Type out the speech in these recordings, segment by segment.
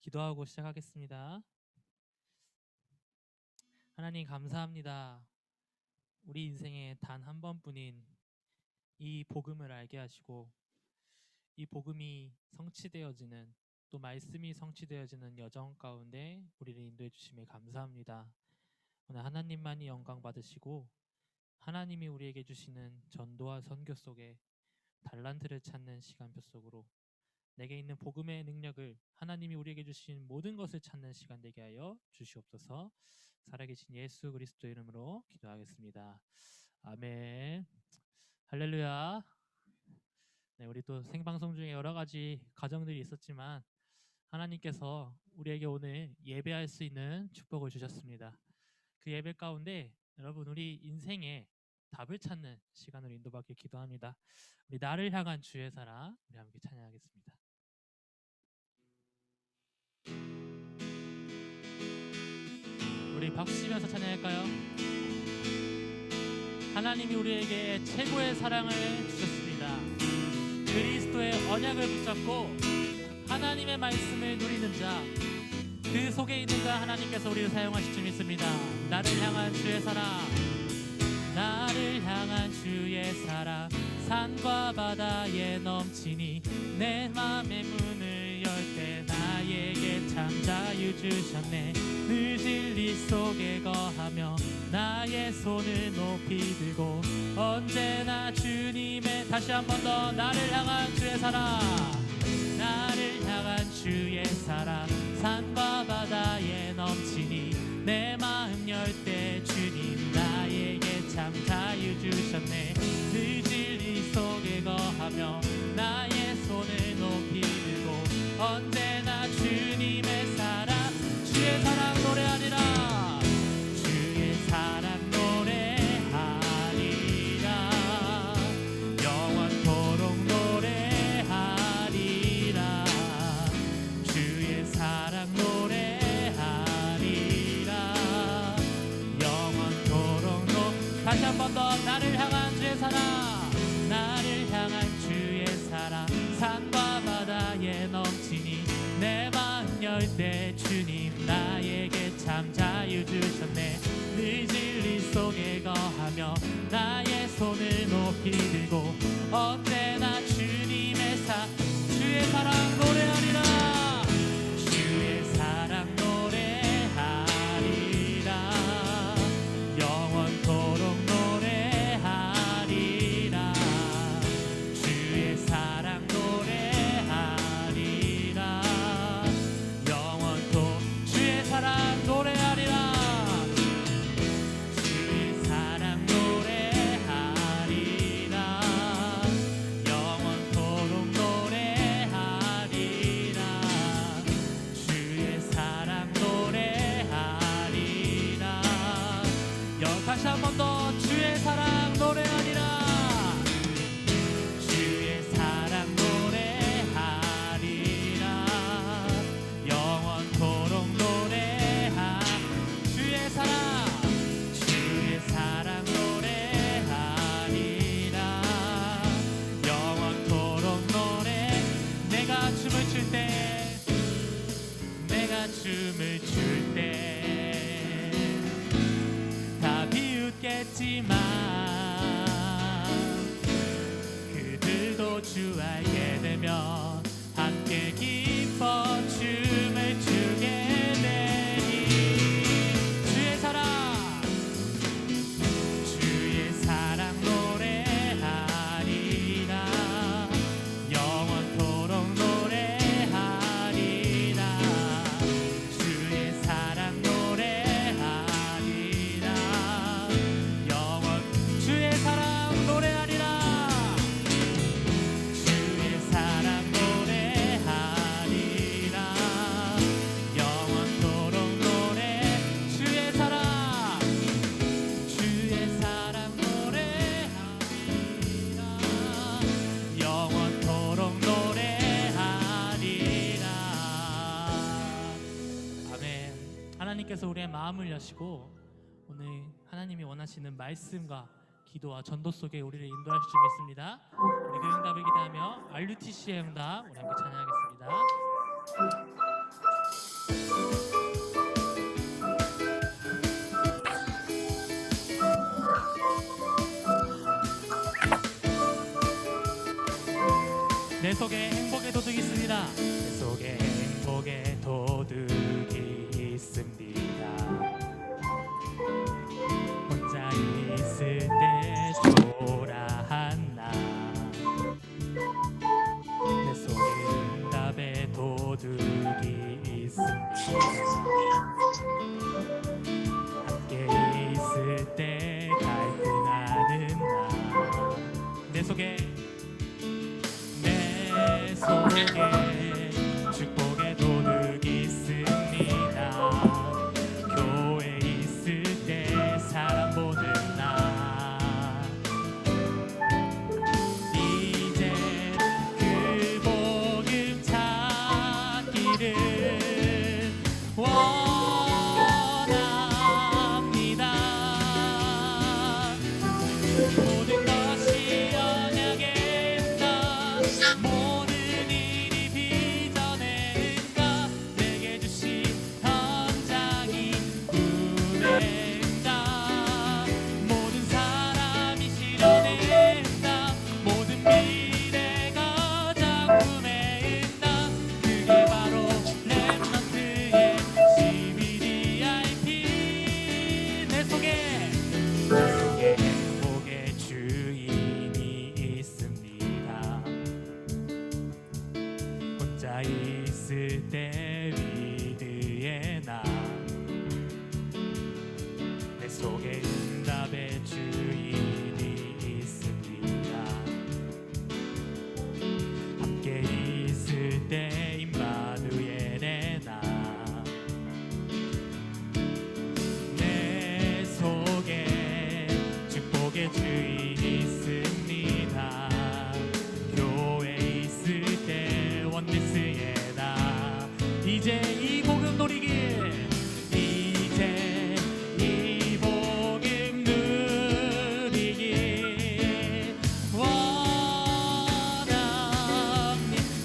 기도하고 시작하겠습니다. 하나님 감사합니다. 우리 인생에 단 한 번뿐인 이 복음을 알게 하시고 이 복음이 성취되어지는 또 말씀이 성취되어지는 여정 가운데 우리를 인도해 주심에 감사합니다. 오늘 하나님만이 영광 받으시고 하나님이 우리에게 주시는 전도와 선교 속에 달란트를 찾는 시간표 속으로 내게 있는 복음의 능력을 하나님이 우리에게 주신 모든 것을 찾는 시간 되게 하여 주시옵소서. 살아계신 예수 그리스도 이름으로 기도하겠습니다. 아멘. 할렐루야. 네, 우리 또 생방송 중에 여러 가지 가정들이 있었지만 하나님께서 우리에게 오늘 예배할 수 있는 축복을 주셨습니다. 그 예배 가운데 여러분 우리 인생의 답을 찾는 시간으로 인도받길 기도합니다. 우리 나를 향한 주의 사랑 우리 함께 찬양하겠습니다. 우리 박수 치면서 찬양할까요? 하나님이 우리에게 최고의 사랑을 주셨습니다. 그리스도의 언약을 붙잡고 하나님의 말씀을 누리는 자, 그 속에 있는 자 하나님께서 우리를 사용하실 줄 믿습니다. 나를 향한 주의 사랑, 나를 향한 주의 사랑, 산과 바다에 넘치니 내 맘의 문을 열 때 나에게 참 자유 주셨네. 늘 진리 속에 거하며 나의 손을 높이 들고 언제나 주님의 다시 한 번 더 나를 향한 주의 사랑, 나를 향한 주의 사랑, 산과 바다에 넘치니 내 마음 열 때 주님 나에게 참 자유 주셨네. 늘 진리 속에 거하며 나의 손을 높이 들고 언제나 주님의 사랑, 주의 사랑 노래하리라. 주의 사랑 노래하리라. 영원토록 노래하리라. 주의 사랑 노래하리라. 영원토록 다시 한 번 더 나를 향한 주의 사랑, 나를 향한 주의 사랑, 산과 바다에 넘치니 내 마음 열 때 주님 나에게 참 자유 주셨네. 늘 진리 속에 거하며 나의 손을 높이 들고 언제나 주님의 주의 사랑 노래하리라. 주의 사랑 노래하리라. 영원토록 노래하리라. 주의 사랑 노래하리라. 영원토록 주의 사랑 노래하리라. 주의 사랑 노래하리라. 영원토록 노래하리라. 주의 사랑 노래하리라. 다시 한 번 더 주의 사랑 노래하리라. 주의 사랑 노래하리라. 영원토록 노래하 주의 사랑, 주의 사랑 노래하리라. 영원토록 노래. 내가 춤을 출 때, 내가 춤을 출 때 다 비웃겠지만 그들도 주 알게 되면 함께 기뻐 춤을 추게 되니. 주의 사랑, 주의 사랑 노래하리라. 영원토록 노래하리라. 주의 사랑 노래하리라. 주의 사랑 노래하리라. 주의 사랑 노래하리라. 영원토록 노래. 주의 사랑, 주의 사랑 노래하리라. 영원토록 노래하리라. 아멘. 하나님께서 우리의 마음을 여시고 오늘 하나님이 원하시는 말씀과 기도와 전도 속에 우리를 인도하실 줄 믿습니다. 우리 그 응답을 기대하며 RUTC의 응답 우리 함께 찬양하겠습니다. 내 속에 행복의 도둑이 있습니다. 내 속에 행복의 도둑이 있습니다. 혼자 있을 때 초라한 나, 내 속에 응답의 도둑이 있습니다. 함께 있을 때 갈등하는 나, 내 속에 축복의 도둑이 있습니다. 교회에 있을 때 사람 보는 나, 이제 그 복음 찾기를 원합니다. 모든 것이 언약의 응답, 모든 일이 비전의 응답, 내게 주신 현장이 꿈의 응답, 모든 사람이 실현의 응답, 모든 미래가 작품의 응답, 그게 바로 렘넌트의 CBDIP. 내 속에 행복의 주인이 있습니다. 혼자 있을 때 위드의 나, 내 속에 응답의 주인이 있습니다. 함께 있을 때 임마누엘의 나, 내 속에 축복의 주인이 있습니다. 교회에 있을 때 원네스의 나, 이제 이 복음 누리길, 이제 이 복음 누리길 원합니다.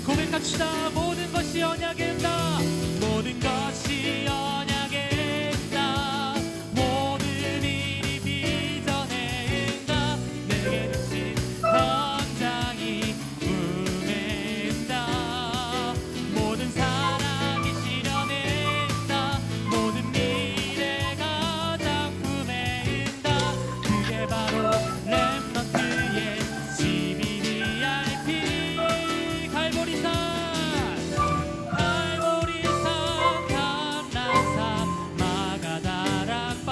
고백합시다. 모든 것이 언약의 응답, 모든 것이 언약의 응답, 모든 일이 비전의 응답, 내게 주신 현장이 꿈의 응답, 모든 사람이 실현의 응답, 모든 미래가 작품의 응답, 그게 바로 렘넌트의 CBDIP. 갈보리산 감람산 마가다락바,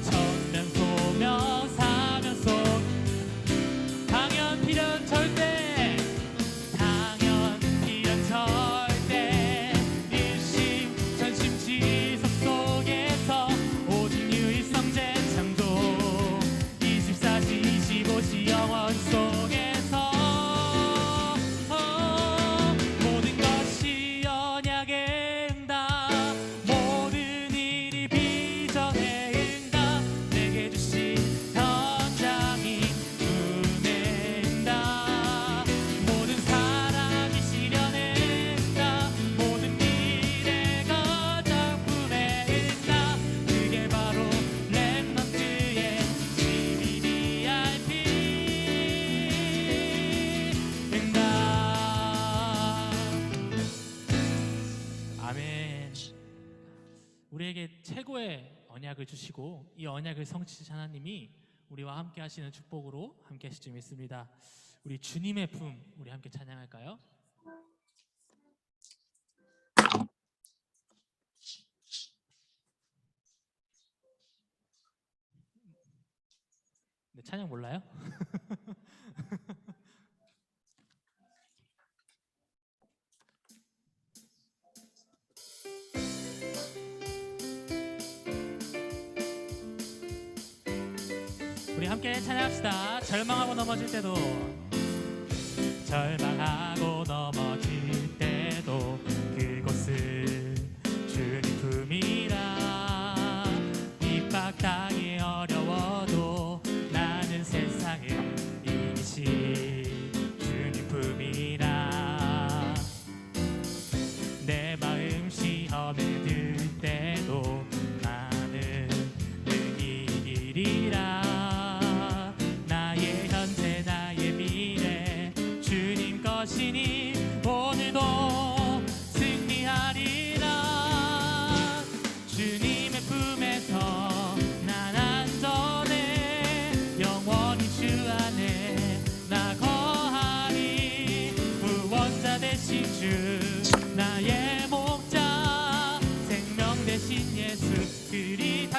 천면 소명 사면속, 당연 필연 절대, 당연 필연 절대, 일심 전심 지속 속에서 오직 유일성제 창조, 24시 25시 영원 속에서 모든 것이 언약의 응답, 모든 일이 비전의 응답, 내게 주신 현장이 꿈의 응답, 모든 사람이 실현의 응답, 모든 미래가 작품의 응답, 그게 바로 렘넌트의 CBDIP 응답. 아멘. 우리에게 최고의 언약을 주시고 이 언약을 성취하신 하나님이 우리와 함께 하시는 축복으로 함께 하실 줄 믿습니다. 우리 주님의 품, 우리 함께 찬양할까요? 네, 찬양 몰라요? 우리 함께 찬양합시다. 절망하고 넘어질 때도, 절망하고 넘어질 때도 그곳은 주님 품이라. 핍박당이 어려워도 나는 세상을 이기신 주님 품이라. 내 마음 시험에 들 때도 나는 늘 이기리라. 나의 현재 나의 미래 주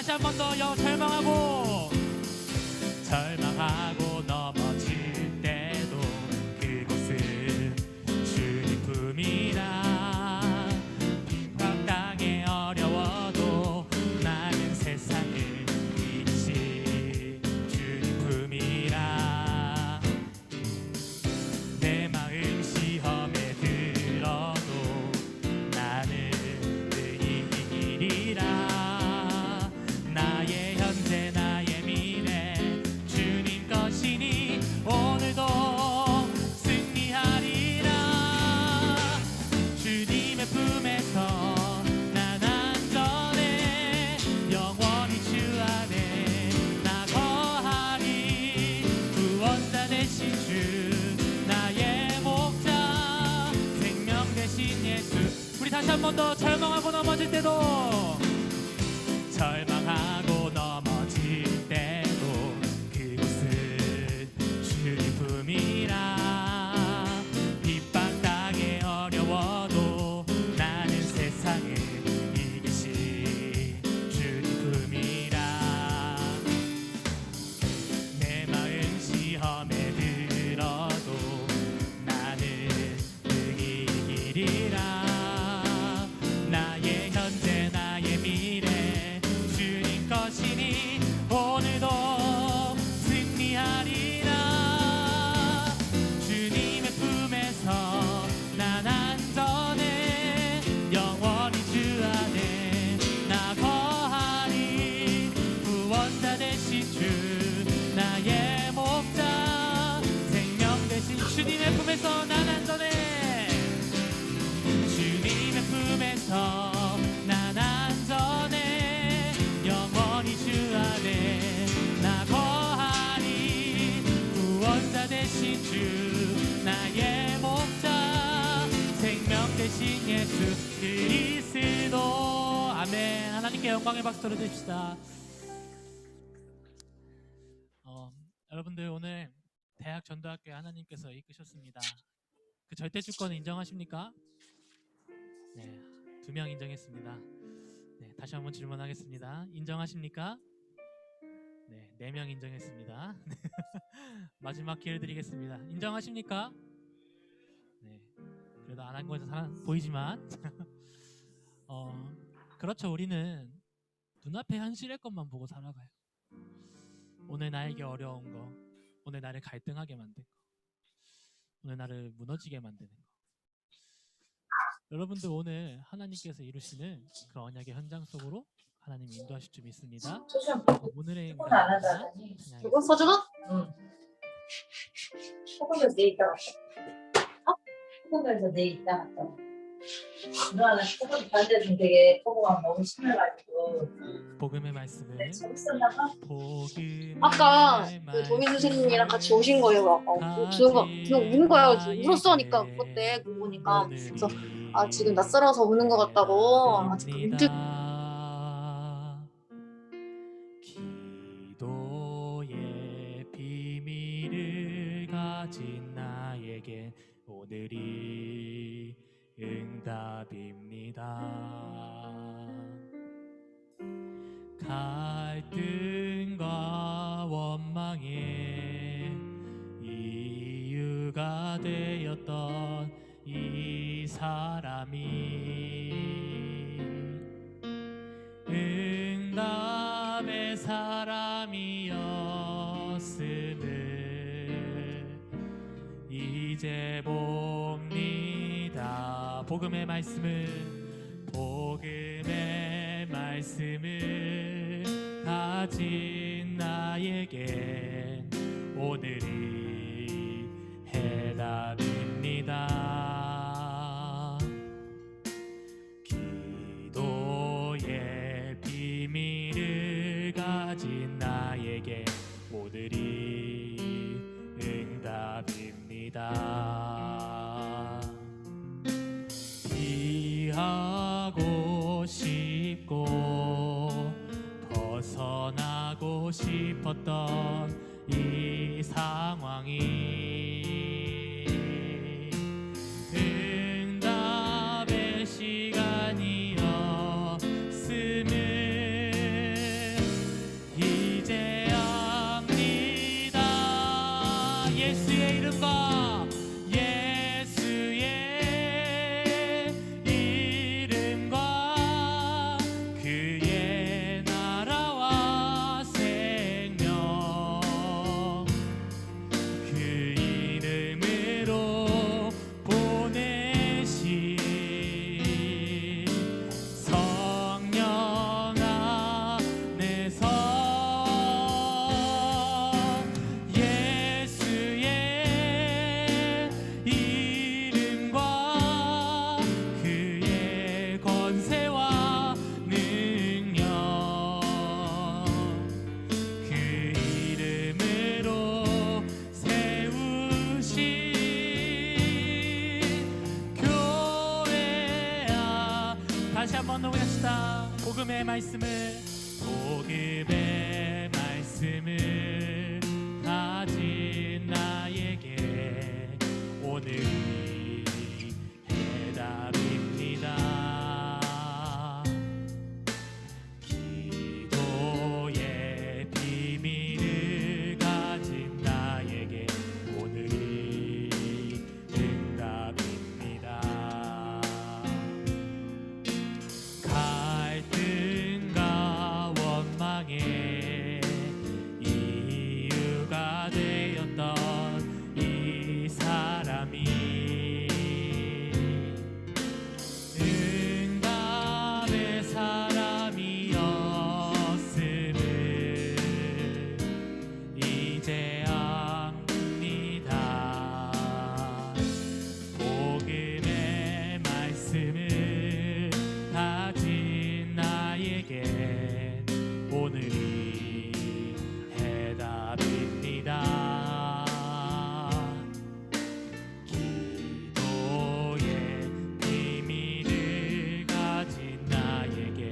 다시 한 번 더 절망하고 넘어질 때도 그곳은 주님 품이라. 빈방 땅에 어려워도 나는 세상을 이기신 주님 품이라. 내 마음 시험에 들어도 나는 능히 이기리라. 나의 현재 나의 미래 주님 것이니 오늘도 승리하리라. 주님의 품에서 난 안전해 영원히 주 안에 나 거하리. 구원자 되신 주 나의 목자 생명 되신 예수. 우리 다시 한 번 더 절망하고 넘어질 때도 그곳은 주님 품이라. 빗방 땅에 어려워도 나는 세상을 이기신 주님 품이라. 내 마음 시험에 들어도 나는 능히 이기리라. 나의 현재 나의 미래 주님 것이니 오늘도 승리하리라. 주님의 품에서 난 안전해 영원히 주 안에 나 거하리. 구원자 되신 주 나의 목자 생명 되신 주님의 품에서 난 안전해. 주님의 품에서 난 안전해 영원히 주 안에 나 거하리. 구원자 되신 주 나의 목자 생명 되신 예수 그리스도. 아멘. 하나님께 영광의 박수 들어드립시다. 여러분들 오늘 대학 전도학교에 하나님께서 이끄셨습니다. 그 절대 주권을 인정하십니까? 네, 2명 인정했습니다. 네, 다시 한번 질문하겠습니다. 인정하십니까? 네, 4명 인정했습니다. 마지막 기회를 드리겠습니다. 인정하십니까? 네, 그래도 안 한 것은 보이지만 그렇죠. 우리는 눈앞의 현실의 것만 보고 살아가요. 오늘 나에게 어려운 거, 오늘 나를 갈등하게 만든 거, 오늘 나를 무너지게 만드는 거. 여러분들 오늘 하나님께서 이루시는 그 언약의 현장 속으로 하나님이 인도하실 줄 믿습니다. 오늘의 인간 이거 써주나? 응. 소금에서 내일 있다 갔다. 어? 소금에서 내일 있다 갔다. 누나는 소금 반대 좀 되게 소금하면 너무 심해가지고. 복음의 말씀을 아까 그 도민 선생님이랑 같이 오신 거예요. 그냥 우는 거야. 울었어 하니까 그때 그거 보니까. 그래서 아 지금 낯설어서 우는 것 같다고. 아직 문득 기도의 비밀을 가진 나에게 오늘이 응답입니다. 갈등과 원망의 이유가 되었던 이 사람이 응답의 사람이었음을 이제 봅니다. 복음의 말씀을 가진 나에게 오늘이 해답입니다. 기도의 비밀을 가진 나에게 오늘이 응답입니다. 피하고 싶고 벗어나고 싶었던 이 상황이 응답의 시간이었음을 복음의 말씀을 가진 나에게 오늘이 해답입니다. 기도의 비밀을 가진 나에게 오늘이 응답입니다. 갈등과 원망의 이유가 되었던 이 사람이 응답의 사람이었음을 이제 압니다. 복음의 말씀을 가진 나에게 오늘이 해답입니다. 기도의 비밀을 가진 나에게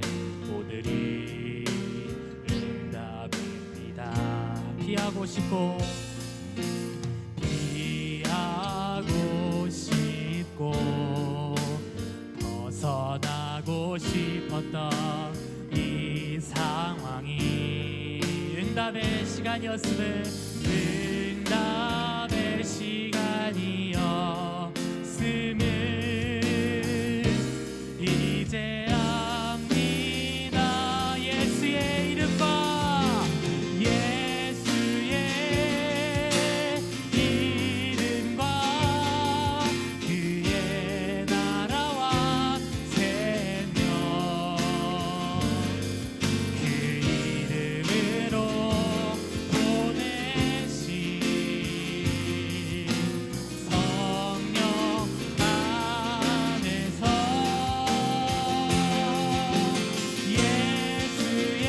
오늘이 응답입니다. 피하고 싶고 벗어나고 싶었던 이 상황이 응답의 시간이었음을 이제 압니다. 예수의 이름과 그의 나라와 생명 그 이름으로 보내신 성령 안에서 예수의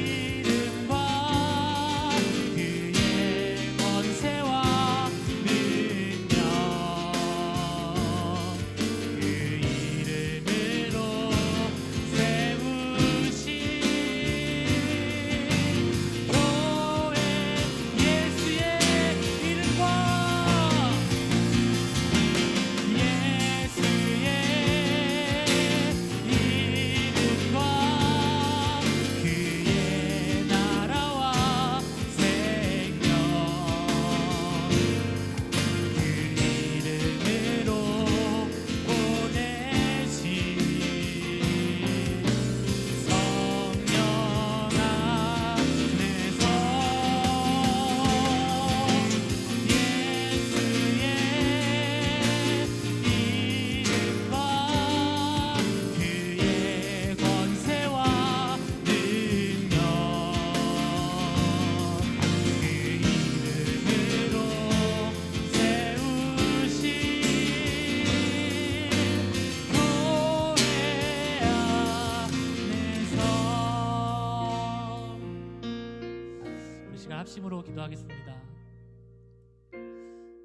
이름과 그의 권세와 능력 그 이름으로 세우신 교회 예수의 이름과 그의 나라와 생명 그 이름으로 보내신 성령 안에서 예수의 이름과 그의 권세와 능력 그 이름으로 세우신 교회 안에서 우리 시간 합심으로 기도하겠습니다.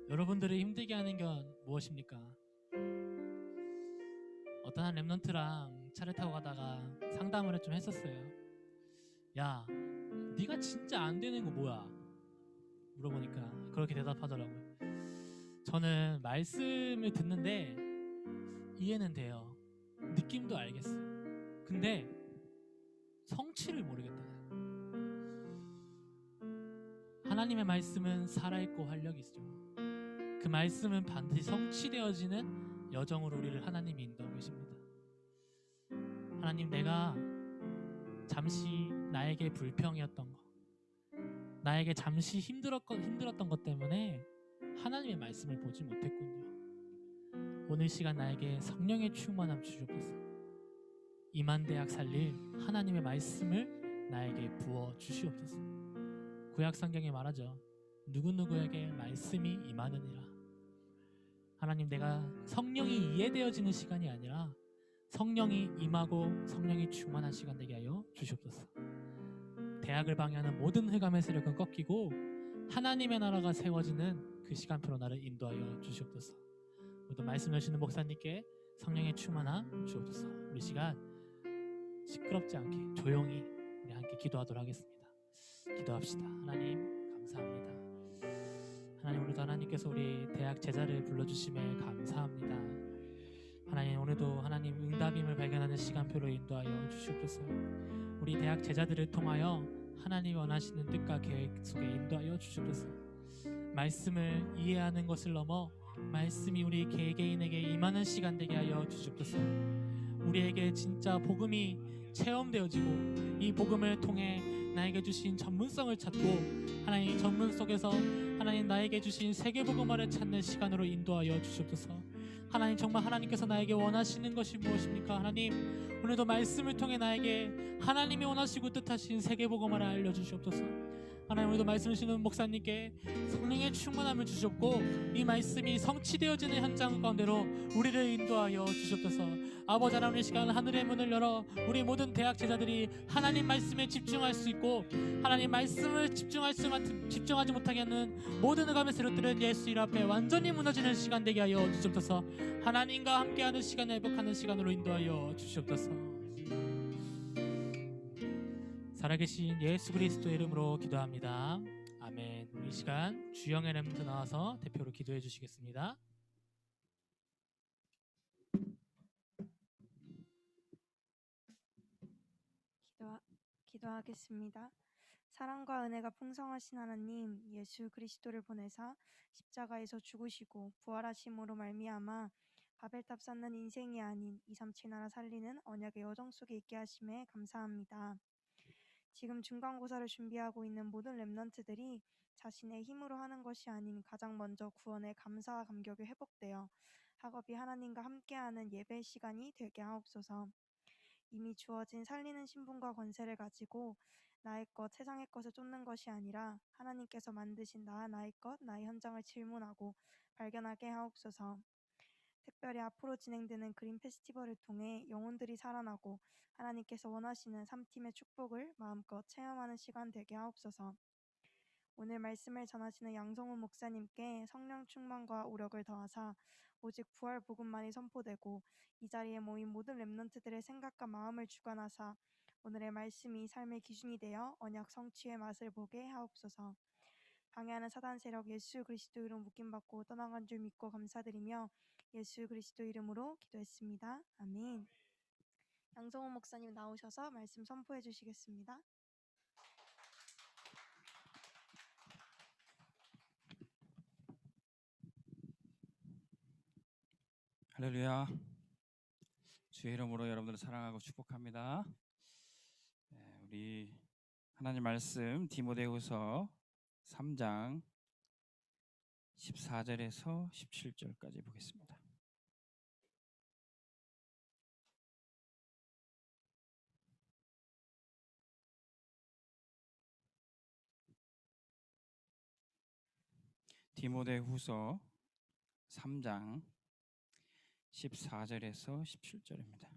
여러분들을 힘들게 하는 건 무엇입니까? 어떤 한 랩런트랑 차를 타고 가다가 상담을 좀 했었어요. 야, 네가 진짜 안 되는 거 뭐야? 물어보니까 그렇게 대답하더라고요. 저는 말씀을 듣는데 이해는 돼요. 느낌도 알겠어요. 근데 성취를 모르겠다. 하나님의 말씀은 살아있고 활력이 있죠. 그 말씀은 반드시 성취되어지는 여정으로 우리를 하나님이 인도하고 계십니다. 하나님, 내가 잠시 나에게 불평이었던 것, 나에게 잠시 힘들었던 것 때문에 하나님의 말씀을 보지 못했군요. 오늘 시간 나에게 성령의 충만함 주시옵소서. 임한대학 살릴 하나님의 말씀을 나에게 부어 주시옵소서. 구약 성경에 말하죠. 누구누구에게 말씀이 임하느니라. 하나님, 내가 성령이 이해되어지는 시간이 아니라 성령이 임하고 성령이 충만한 시간 되게 하여 주시옵소서. 대학을 방해하는 모든 흑암의 세력은 꺾이고 하나님의 나라가 세워지는 그 시간표로 나를 인도하여 주시옵소서. 오늘도 말씀 주시는 목사님께 성령의 충만함 주옵소서. 우리 시간 시끄럽지 않게 조용히 우리 함께 기도하도록 하겠습니다. 기도합시다. 하나님 감사합니다. 하나님, 오늘도 하나님께서 우리 대학 제자를 불러주심에 감사합니다. 하나님, 오늘도 하나님 응답임을 발견하는 시간표로 인도하여 주시옵소서. 우리 대학 제자들을 통하여 하나님 원하시는 뜻과 계획 속에 인도하여 주시옵소서. 말씀을 이해하는 것을 넘어 말씀이 우리 개개인에게 임하는 시간 되게 하여 주시옵소서. 우리에게 진짜 복음이 체험되어지고 이 복음을 통해 나에게 주신 전문성을 찾고 하나님 전문 속에서 하나님 나에게 주신 세계복음화를 찾는 시간으로 인도하여 주시옵소서. 하나님, 정말 하나님께서 나에게 원하시는 것이 무엇입니까? 하나님, 오늘도 말씀을 통해 나에게 하나님이 원하시고 뜻하신 세계복음화를 알려주시옵소서. 하나님, 오늘도 말씀 주시는 목사님께 성령의 충만함을 주셨고 이 말씀이 성취되어지는 현장 가운데로 우리를 인도하여 주시옵소서. 아버지 하나님, 이 시간 하늘의 문을 열어 우리 모든 대학 제자들이 하나님 말씀에 집중할 수 있고 하나님 말씀을 집중하지 못하게 하는 모든 흑암의 세력들은 예수 일 앞에 완전히 무너지는 시간 되게 하여 주시옵소서. 하나님과 함께하는 시간을 회복하는 시간으로 인도하여 주시옵소서. 살아계신 예수 그리스도의 이름으로 기도합니다. 아멘. 이 시간 주영의 렘트 나와서 대표로 기도해 주시겠습니다. 기도하겠습니다. 사랑과 은혜가 풍성하신 하나님, 예수 그리스도를 보내사 십자가에서 죽으시고 부활하심으로 말미암아 바벨탑 쌓는 인생이 아닌 237 나라 살리는 언약의 여정 속에 있게 하심에 감사합니다. 지금 중간고사를 준비하고 있는 모든 렘넌트들이 자신의 힘으로 하는 것이 아닌 가장 먼저 구원의 감사와 감격이 회복되어 학업이 하나님과 함께하는 예배 시간이 되게 하옵소서. 이미 주어진 살리는 신분과 권세를 가지고 나의 것, 세상의 것을 쫓는 것이 아니라 하나님께서 만드신 나의 것, 나의 현장을 질문하고 발견하게 하옵소서. 특별히 앞으로 진행되는 그림 페스티벌을 통해 영혼들이 살아나고 하나님께서 원하시는 3팀의 축복을 마음껏 체험하는 시간 되게 하옵소서. 오늘 말씀을 전하시는 양성훈 목사님께 성령 충만과 오력을 더하사 오직 부활 복음만이 선포되고 이 자리에 모인 모든 렘넌트들의 생각과 마음을 주관하사 오늘의 말씀이 삶의 기준이 되어 언약 성취의 맛을 보게 하옵소서. 방해하는 사단 세력 예수 그리스도 이름 묶임받고 떠나간 줄 믿고 감사드리며 예수 그리스도 이름으로 기도했습니다. 아멘. 양성훈 목사님 나오셔서 말씀 선포해 주시겠습니다. 할렐루야. 주의 이름으로 여러분들을 사랑하고 축복합니다. 우리 하나님 말씀 디모데후서 3장 14절에서 17절까지 보겠습니다. 디모데후서 3장 14절에서 17절입니다.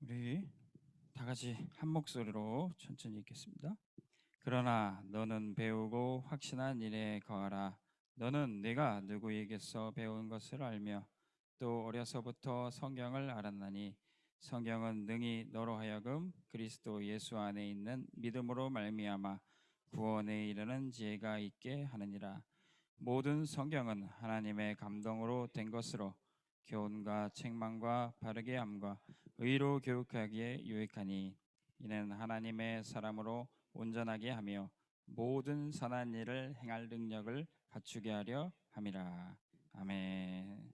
우리 다 같이 한 목소리로 천천히 읽겠습니다. 그러나 너는 배우고 확신한 일에 거하라. 너는 내가 누구에게서 배운 것을 알며 또 어려서부터 성경을 알았나니 성경은 능히 너로 하여금 그리스도 예수 안에 있는 믿음으로 말미암아 구원에 이르는 지혜가 있게 하느니라. 모든 성경은 하나님의 감동으로 된 것으로 교훈과 책망과 바르게 함과 의로 교육하기에 유익하니 이는 하나님의 사람으로 온전하게 하며 모든 선한 일을 행할 능력을 갖추게 하려 함이라. 아멘.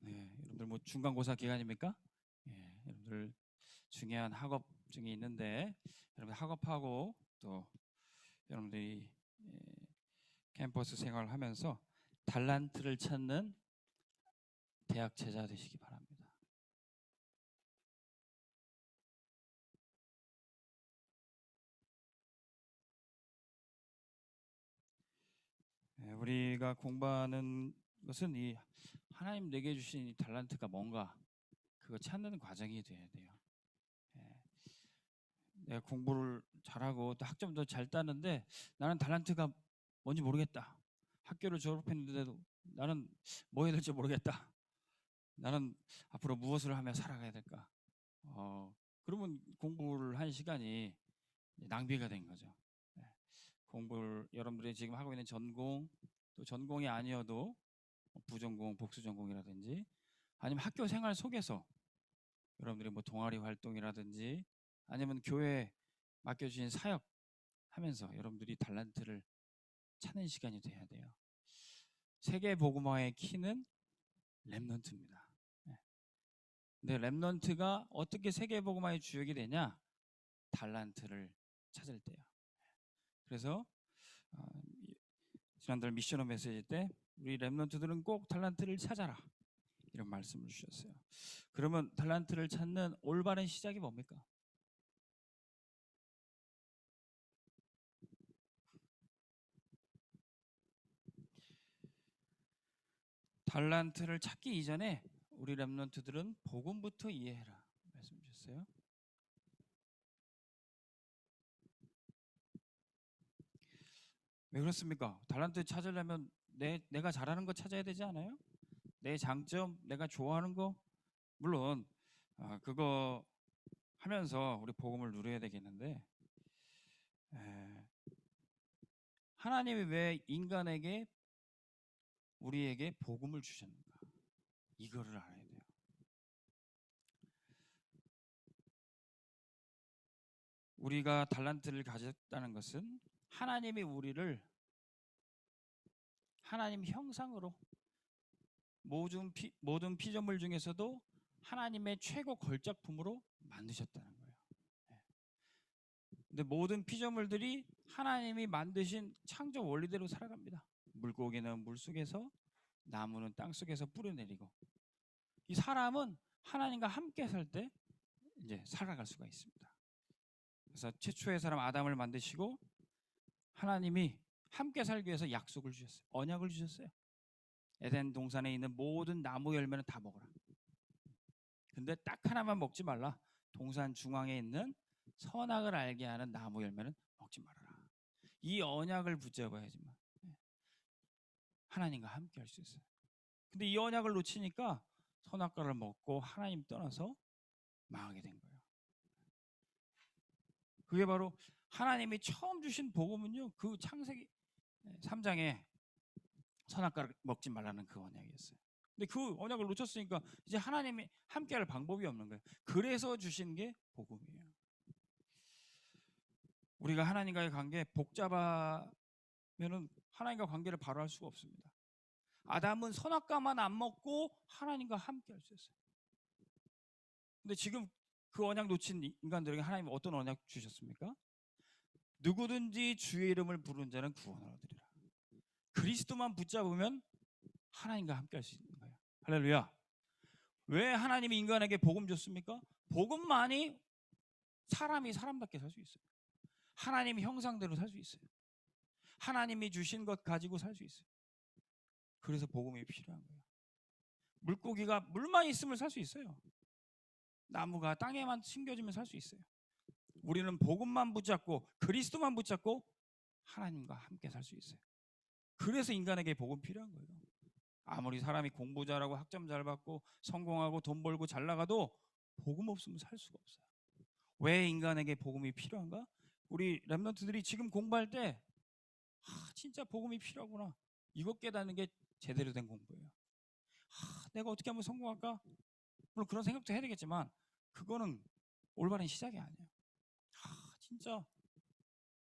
네, 여러분들 뭐 중간고사 기간입니까? 여러분들 중요한 학업증이 있는데 여러분 학업하고 또 여러분들이 캠퍼스 생활을 하면서 달란트를 찾는 대학 제자 되시기 바랍니다. 우리가 공부하는 것은 이 하나님 내게 주신 이 달란트가 뭔가 그거 찾는 과정이 돼야 돼요. 예. 내가 공부를 잘하고 또 학점도 잘 따는데 나는 달란트가 뭔지 모르겠다. 학교를 졸업했는데도 나는 뭐 해야 될지 모르겠다. 나는 앞으로 무엇을 하며 살아가야 될까? 그러면 공부를 한 시간이 낭비가 된 거죠. 예. 공부를 여러분들이 지금 하고 있는 전공, 또 전공이 아니어도 부전공, 복수전공이라든지 아니면 학교 생활 속에서 여러분들이 뭐 동아리 활동이라든지 아니면 교회에 맡겨주신 사역 하면서 여러분들이 달란트를 찾는 시간이 돼야 돼요. 세계 복음화의 키는 렘넌트입니다. 예. 근데 렘넌트가 어떻게 세계 복음화의 주역이 되냐? 달란트를 찾을 때요. 그래서 지난달 미션 메시지 때 우리 렘넌트들은 꼭 달란트를 찾아라 이런 말씀을 주셨어요. 그러면 달란트를 찾는 올바른 시작이 뭡니까? 달란트를 찾기 이전에 우리 렘넌트들은 복음부터 이해해라 말씀 주셨어요. 왜 그렇습니까? 달란트 찾으려면 내가 잘하는 거 찾아야 되지 않아요? 내 장점, 내가 좋아하는 거 물론 그거 하면서 우리 복음을 누려야 되겠는데 하나님이 왜 인간에게 우리에게 복음을 주셨는가? 이거를 알아야 돼요. 우리가 달란트를 가졌다는 것은 하나님이 우리를 하나님 형상으로 모든 피조물 중에서도 하나님의 최고 걸작품으로 만드셨다는 거예요. 근데 모든 피조물들이 하나님이 만드신 창조 원리대로 살아갑니다. 물고기는 물속에서, 나무는 땅속에서 뿌려내리고, 이 사람은 하나님과 함께 살 때 이제 살아갈 수가 있습니다. 그래서 최초의 사람 아담을 만드시고 하나님이 함께 살기 위해서 약속을 주셨어요. 언약을 주셨어요. 에덴 동산에 있는 모든 나무 열매는 다 먹어라. 근데 딱 하나만 먹지 말라. 동산 중앙에 있는 선악을 알게 하는 나무 열매는 먹지 말아라. 이 언약을 붙잡아야지만 하나님과 함께 할 수 있어요. 근데 이 언약을 놓치니까 선악과를 먹고 하나님 떠나서 망하게 된 거예요. 그게 바로 하나님이 처음 주신 복음은요, 그 창세기 3장에 선악과를 먹지 말라는 그 언약이었어요. 근데 그 언약을 놓쳤으니까 이제 하나님이 함께할 방법이 없는 거예요. 그래서 주신 게 복음이에요. 우리가 하나님과의 관계 복잡하면은 하나님과 관계를 바로 할 수가 없습니다. 아담은 선악과만 안 먹고 하나님과 함께 할 수 있어요. 근데 지금 그 언약 놓친 인간들에게 하나님은 어떤 언약 주셨습니까? 누구든지 주의 이름을 부르는 자는 구원을 얻으리라. 그리스도만 붙잡으면 하나님과 함께 할 수 있는 거예요. 할렐루야. 왜 하나님이 인간에게 복음 줬습니까? 복음만이 사람이 사람답게 살 수 있어요. 하나님 형상대로 살 수 있어요. 하나님이 주신 것 가지고 살 수 있어요. 그래서 복음이 필요한 거예요. 물고기가 물만 있으면 살 수 있어요. 나무가 땅에만 심겨지면 살 수 있어요. 우리는 복음만 붙잡고 그리스도만 붙잡고 하나님과 함께 살 수 있어요. 그래서 인간에게 복음 필요한 거예요. 아무리 사람이 공부 잘하고 학점 잘 받고 성공하고 돈 벌고 잘 나가도 복음 없으면 살 수가 없어요. 왜 인간에게 복음이 필요한가? 우리 렘넌트들이 지금 공부할 때 진짜 복음이 필요하구나. 이것 깨닫는 게 제대로 된 공부예요. 내가 어떻게 하면 성공할까? 물론 그런 생각도 해야 되겠지만 그거는 올바른 시작이 아니에요. 진짜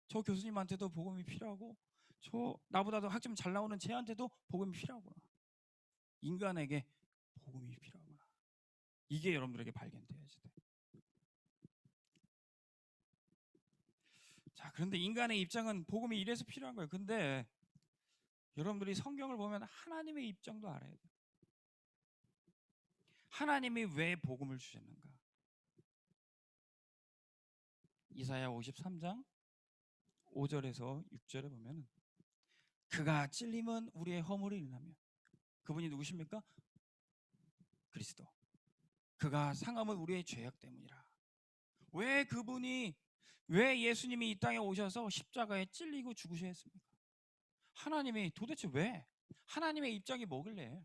저 교수님한테도 복음이 필요하고 저 나보다도 학점 잘 나오는 쟤한테도 복음이 필요하구나. 인간에게 복음이 필요하구나. 이게 여러분들에게 발견돼야지 돼. 자, 그런데 인간의 입장은 복음이 이래서 필요한 거예요. 근데 여러분들이 성경을 보면 하나님의 입장도 알아야 돼요. 하나님이 왜 복음을 주셨는가? 이사야 53장 5절에서 6절에 보면 그가 찔림은 우리의 허물을 인하며 그분이 누구십니까? 그리스도. 그가 상함은 우리의 죄악 때문이라. 왜 예수님이 이 땅에 오셔서 십자가에 찔리고 죽으셔야 했습니까? 하나님이 도대체 왜? 하나님의 입장이 뭐길래?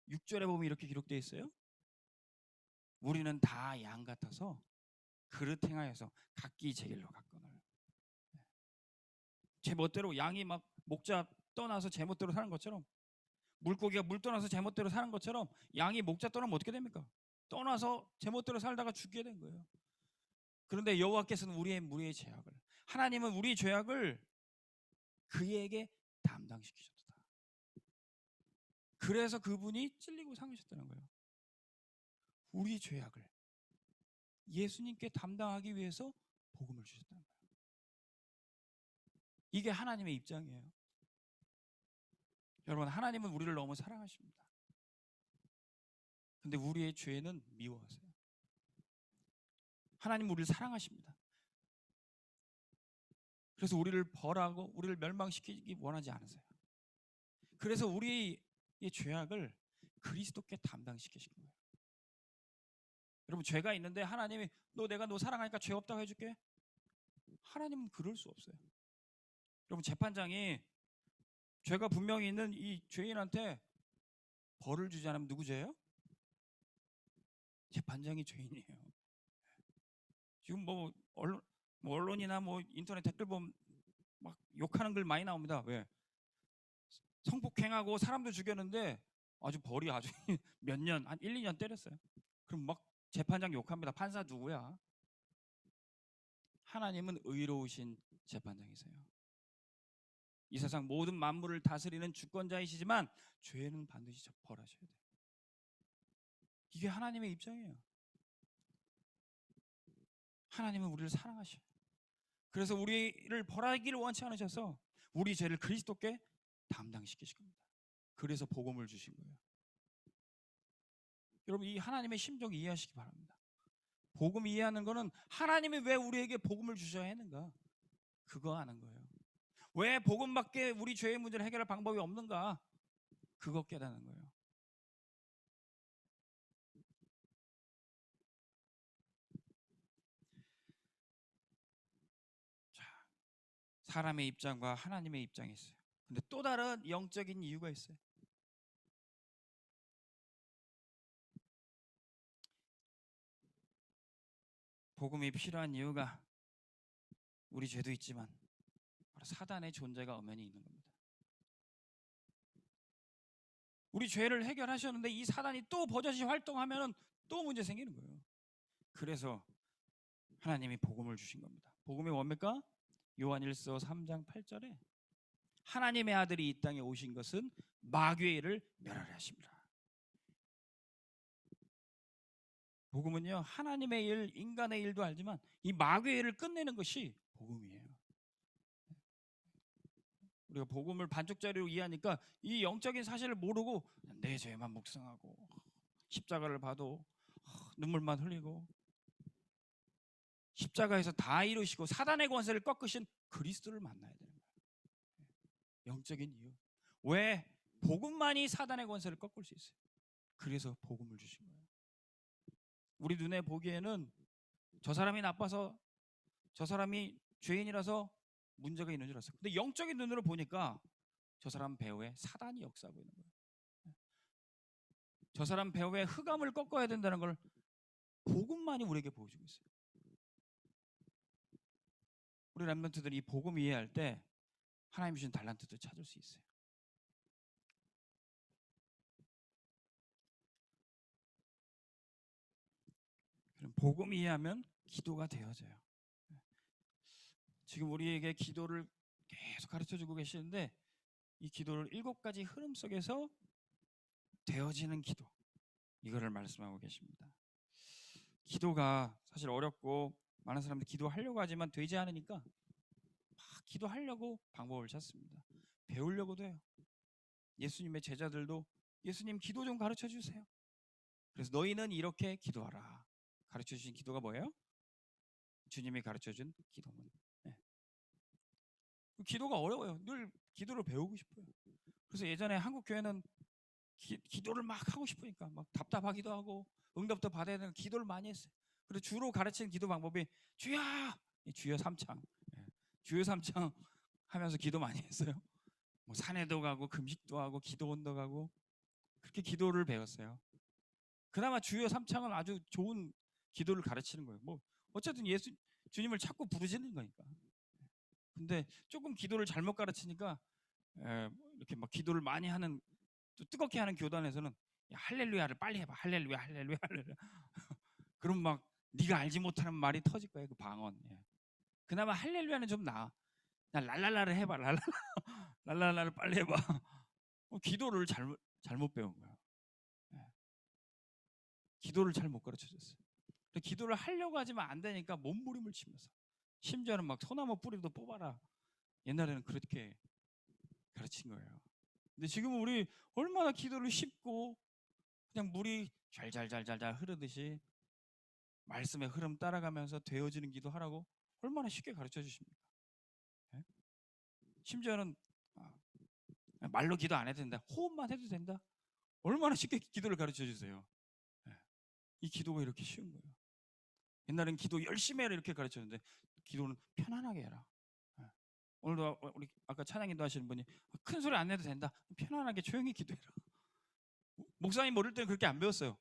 6절에 보면 이렇게 기록되어 있어요. 우리는 다 양 같아서 그릇 행하여서 각기 제 길로 갔거늘. 제 멋대로 양이 막 목자 떠나서 제 멋대로 사는 것처럼, 물고기가 물 떠나서 제 멋대로 사는 것처럼 양이 목자 떠나면 어떻게 됩니까? 떠나서 제 멋대로 살다가 죽게 된 거예요. 그런데 여호와께서는 우리의 죄악을, 하나님은 우리 죄악을 그에게 담당시키셨다. 그래서 그분이 찔리고 상하셨다는 거예요. 우리 죄악을 예수님께 담당하기 위해서 복음을 주셨다는 거예요. 이게 하나님의 입장이에요. 여러분, 하나님은 우리를 너무 사랑하십니다. 근데 우리의 죄는 미워하세요. 하나님은 우리를 사랑하십니다. 그래서 우리를 벌하고 우리를 멸망시키기 원하지 않으세요. 그래서 우리의 죄악을 그리스도께 담당시키신 거예요. 여러분, 죄가 있는데 하나님이 내가 너 사랑하니까 죄 없다고 해줄게? 하나님은 그럴 수 없어요. 여러분, 재판장이 죄가 분명히 있는 이 죄인한테 벌을 주지 않으면 누구 죄예요? 재판장이 죄인이에요. 지금 언론이나 인터넷 댓글 보면 막 욕하는 글 많이 나옵니다. 왜? 성폭행하고 사람도 죽였는데 벌이 아주 몇 년, 한 1, 2년 때렸어요. 그럼 막 재판장 욕합니다. 판사 누구야? 하나님은 의로우신 재판장이세요. 이 세상 모든 만물을 다스리는 주권자이시지만 죄는 반드시 벌하셔야 돼요. 이게 하나님의 입장이에요. 하나님은 우리를 사랑하셔요. 그래서 우리를 벌하기를 원치 않으셔서 우리 죄를 그리스도께 담당시키신 겁니다. 그래서 복음을 주신 거예요. 여러분, 이 하나님의 심정 이해하시기 바랍니다. 복음 이해하는 거는 하나님이 왜 우리에게 복음을 주셔야 했는가, 그거 아는 거예요. 왜 복음밖에 우리 죄의 문제를 해결할 방법이 없는가, 그거 깨닫는 거예요. 자, 사람의 입장과 하나님의 입장이 있어요. 근데 또 다른 영적인 이유가 있어요. 복음이 필요한 이유가 우리 죄도 있지만 바로 사단의 존재가 엄연히 있는 겁니다. 우리 죄를 해결하셨는데 이 사단이 또 버젓이 활동하면 또 문제 생기는 거예요. 그래서 하나님이 복음을 주신 겁니다. 복음이 뭡니까? 요한일서 3장 8절에 하나님의 아들이 이 땅에 오신 것은 마귀의 일을 멸하려 하십니다. 복음은요, 하나님의 일, 인간의 일도 알지만 이 마귀의 일을 끝내는 것이 복음이에요. 우리가 복음을 반쪽짜리로 이해하니까 이 영적인 사실을 모르고 내 죄만 묵상하고 십자가를 봐도 눈물만 흘리고, 십자가에서 다 이루시고 사단의 권세를 꺾으신 그리스도를 만나야 되는 거예요. 영적인 이유. 왜? 복음만이 사단의 권세를 꺾을 수 있어요. 그래서 복음을 주신 거예요. 우리 눈에 보기에는 저 사람이 나빠서, 저 사람이 죄인이라서 문제가 있는 줄 알았어요. 근데 영적인 눈으로 보니까 저 사람 배후에 사단이 역사하고 있는 거예요. 저 사람 배후에 흑암을 꺾어야 된다는 걸 복음만이 우리에게 보여주고 있어요. 우리 렘넌트들이 이 복음 이해할 때 하나님 주신 달란트도 찾을 수 있어요. 그럼 복음 이해하면 기도가 되어져요. 지금 우리에게 기도를 계속 가르쳐주고 계시는데 이 기도를 7가지 흐름 속에서 되어지는 기도, 이거를 말씀하고 계십니다. 기도가 사실 어렵고 많은 사람들이 기도하려고 하지만 되지 않으니까 막 기도하려고 방법을 찾습니다. 배우려고도 해요. 예수님의 제자들도 예수님 기도 좀 가르쳐 주세요. 그래서 너희는 이렇게 기도하라. 가르쳐 주신 기도가 뭐예요? 주님이 가르쳐 준 기도문. 네. 기도가 어려워요. 늘 기도를 배우고 싶어요. 그래서 예전에 한국 교회는 기도를 막 하고 싶으니까 막 답답하기도 하고 응답도 받아야 되는 기도를 많이 했어요. 그리고 주로 가르치는 기도 방법이 주여, 주여 삼창, 주여 삼창 하면서 기도 많이 했어요. 뭐 산에도 가고 금식도 하고 기도원도 가고 그렇게 기도를 배웠어요. 그나마 주여 삼창은 아주 좋은 기도를 가르치는 거예요. 뭐 어쨌든 주님을 자꾸 부르시는 거니까. 근데 조금 기도를 잘못 가르치니까 이렇게 막 기도를 많이 하는 또 뜨겁게 하는 교단에서는 야, 할렐루야를 빨리 해봐. 할렐루야, 할렐루야, 할렐루야. 그럼 막 네가 알지 못하는 말이 터질 거예요. 그 방언. 그나마 할렐루야는 좀 나아. 야, 랄랄라를 해봐. 랄랄라, 랄랄라를 빨리 해봐. 기도를 잘못 배운 거야. 기도를 잘 못 가르쳐줬어요. 기도를 하려고 하지만 안 되니까 몸부림을 치면서 심지어는 막 소나무 뿌리도 뽑아라. 옛날에는 그렇게 가르친 거예요. 근데 지금은 우리 얼마나 기도를 쉽고 그냥 물이 잘잘잘잘잘 흐르듯이 말씀의 흐름 따라가면서 되어지는 기도하라고 얼마나 쉽게 가르쳐 주십니까? 네? 심지어는 말로 기도 안 해도 된다. 호흡만 해도 된다. 얼마나 쉽게 기도를 가르쳐 주세요. 네. 이 기도가 이렇게 쉬운 거예요. 옛날엔 기도 열심히 해라 이렇게 가르쳤는데 기도는 편안하게 해라. 네. 오늘도 우리 아까 찬양인도 하시는 분이 큰 소리 안 내도 된다. 편안하게 조용히 기도해라. 목사님 모를 때는 그렇게 안 배웠어요.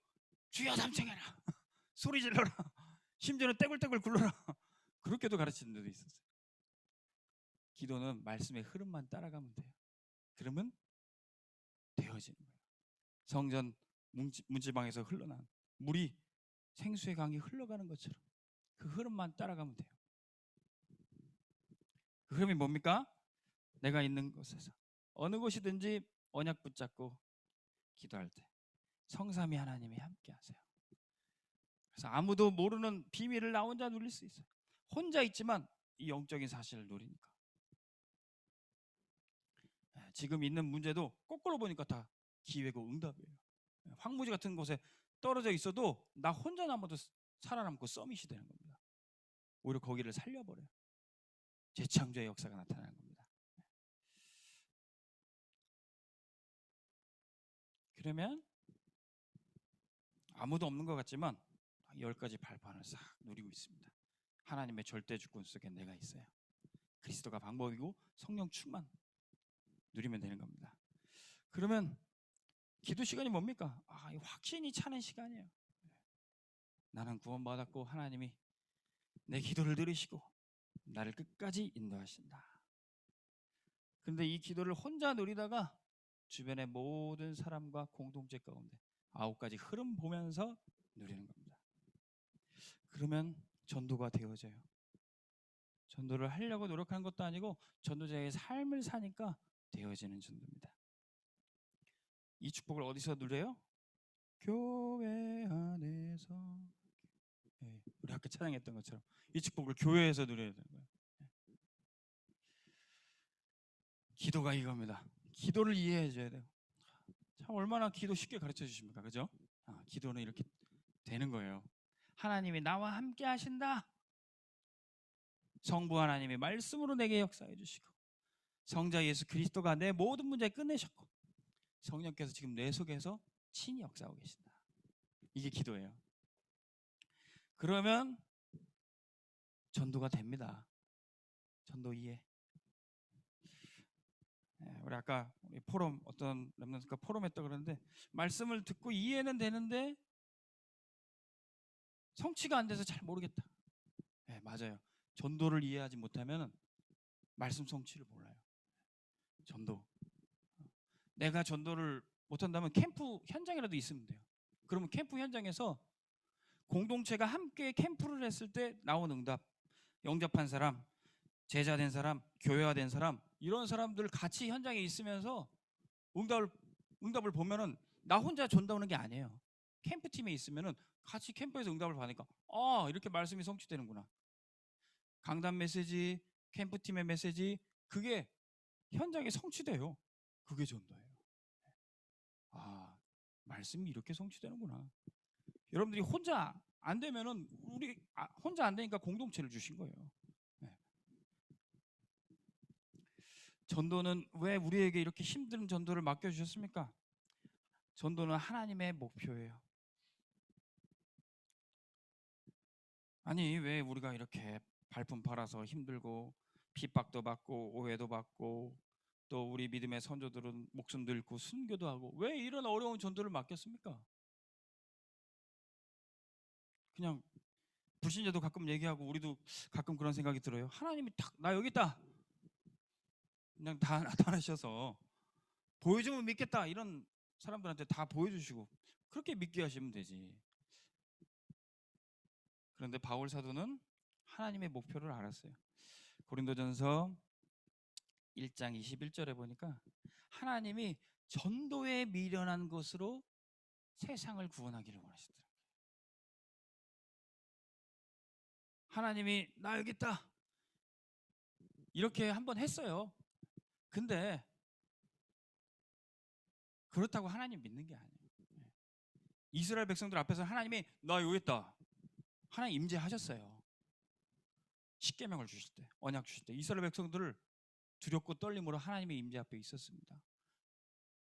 주여 삼창해라. 소리 질러라. 심지어는 떼굴떼굴 굴러라. 그렇게도 가르치는 데도 있었어요. 기도는 말씀의 흐름만 따라가면 돼요. 그러면 되어지는 거예요. 성전 문지방에서 흘러난 물이 생수의 강이 흘러가는 것처럼 그 흐름만 따라가면 돼요. 그 흐름이 뭡니까? 내가 있는 곳에서 어느 곳이든지 언약 붙잡고 기도할 때 성삼위 하나님이 함께 하세요. 그래서 아무도 모르는 비밀을 나 혼자 누릴 수 있어요. 혼자 있지만 이 영적인 사실을 누리니까. 지금 있는 문제도 거꾸로 보니까 다 기회고 응답이에요. 황무지 같은 곳에 떨어져 있어도 나 혼자 남아도 살아남고 서밋이 되는 겁니다. 오히려 거기를 살려버려요. 재창조의 역사가 나타나는 겁니다. 그러면 아무도 없는 것 같지만 10가지 발판을 싹 누리고 있습니다. 하나님의 절대 주권 속에 내가 있어요. 그리스도가 방법이고 성령 충만 누리면 되는 겁니다. 그러면 기도 시간이 뭡니까? 확신이 차는 시간이에요. 나는 구원받았고 하나님이 내 기도를 들으시고 나를 끝까지 인도하신다. 그런데 이 기도를 혼자 누리다가 주변의 모든 사람과 공동체 가운데 9가지 흐름 보면서 누리는 겁니다. 그러면 전도가 되어져요. 전도를 하려고 노력하는 것도 아니고 전도자의 삶을 사니까 되어지는 전도입니다. 이 축복을 어디서 누려요? 교회 안에서. 우리 아까 찬양했던 것처럼 이 축복을 교회에서 누려야 되는 거예요. 기도가 이겁니다. 기도를 이해해 줘야 돼요. 참 얼마나 기도 쉽게 가르쳐 주십니까? 그죠? 기도는 이렇게 되는 거예요. 하나님이 나와 함께 하신다. 성부 하나님이 말씀으로 내게 역사해 주시고 성자 예수 그리스도가 내 모든 문제 끝내셨고 성령께서 지금 내 속에서 친히 역사하고 계신다. 이게 기도예요. 그러면 전도가 됩니다. 전도 이해. 우리 아까 포럼 어떤 렘넌트가 포럼했다 그러는데 말씀을 듣고 이해는 되는데 성취가 안 돼서 잘 모르겠다. 맞아요. 전도를 이해하지 못하면 말씀 성취를 몰라요. 전도. 내가 전도를 못한다면 캠프 현장이라도 있으면 돼요. 그러면 캠프 현장에서 공동체가 함께 캠프를 했을 때 나온 응답, 영접한 사람, 제자된 사람, 교회화된 사람 이런 사람들 같이 현장에 있으면서 응답을 보면은 나 혼자 전도하는 게 아니에요. 캠프팀에 있으면은 같이 캠프에서 응답을 받으니까 이렇게 말씀이 성취되는구나. 강단 메시지, 캠프팀의 메시지 그게 현장에 성취돼요. 그게 전도예요. 말씀이 이렇게 성취되는구나. 여러분들이 혼자 안 되면은 혼자 안 되니까 공동체를 주신 거예요. 전도는 왜 우리에게 이렇게 힘든 전도를 맡겨주셨습니까? 전도는 하나님의 목표예요. 아니 왜 우리가 이렇게 발품 팔아서 힘들고 핍박도 받고 오해도 받고 또 우리 믿음의 선조들은 목숨도 잃고 순교도 하고 왜 이런 어려운 전도를 맡겼습니까? 그냥 불신자도 가끔 얘기하고 우리도 가끔 그런 생각이 들어요. 하나님이 딱 나 여기 있다 그냥 다 나타나셔서 보여주면 믿겠다 이런 사람들한테 다 보여주시고 그렇게 믿게 하시면 되지. 그런데 바울 사도는 하나님의 목표를 알았어요. 고린도전서 1장 21절에 보니까 하나님이 전도에 미련한 것으로 세상을 구원하기를 원하시더라고요. 하나님이 나 여기 있다 이렇게 한번 했어요. 근데 그렇다고 하나님 믿는 게 아니에요. 이스라엘 백성들 앞에서 하나님이 나 여기 있다 하나님 임재하셨어요. 십계명을 주실 때, 언약 주실 때 이스라엘 백성들을 두렵고 떨림으로 하나님의 임재 앞에 있었습니다.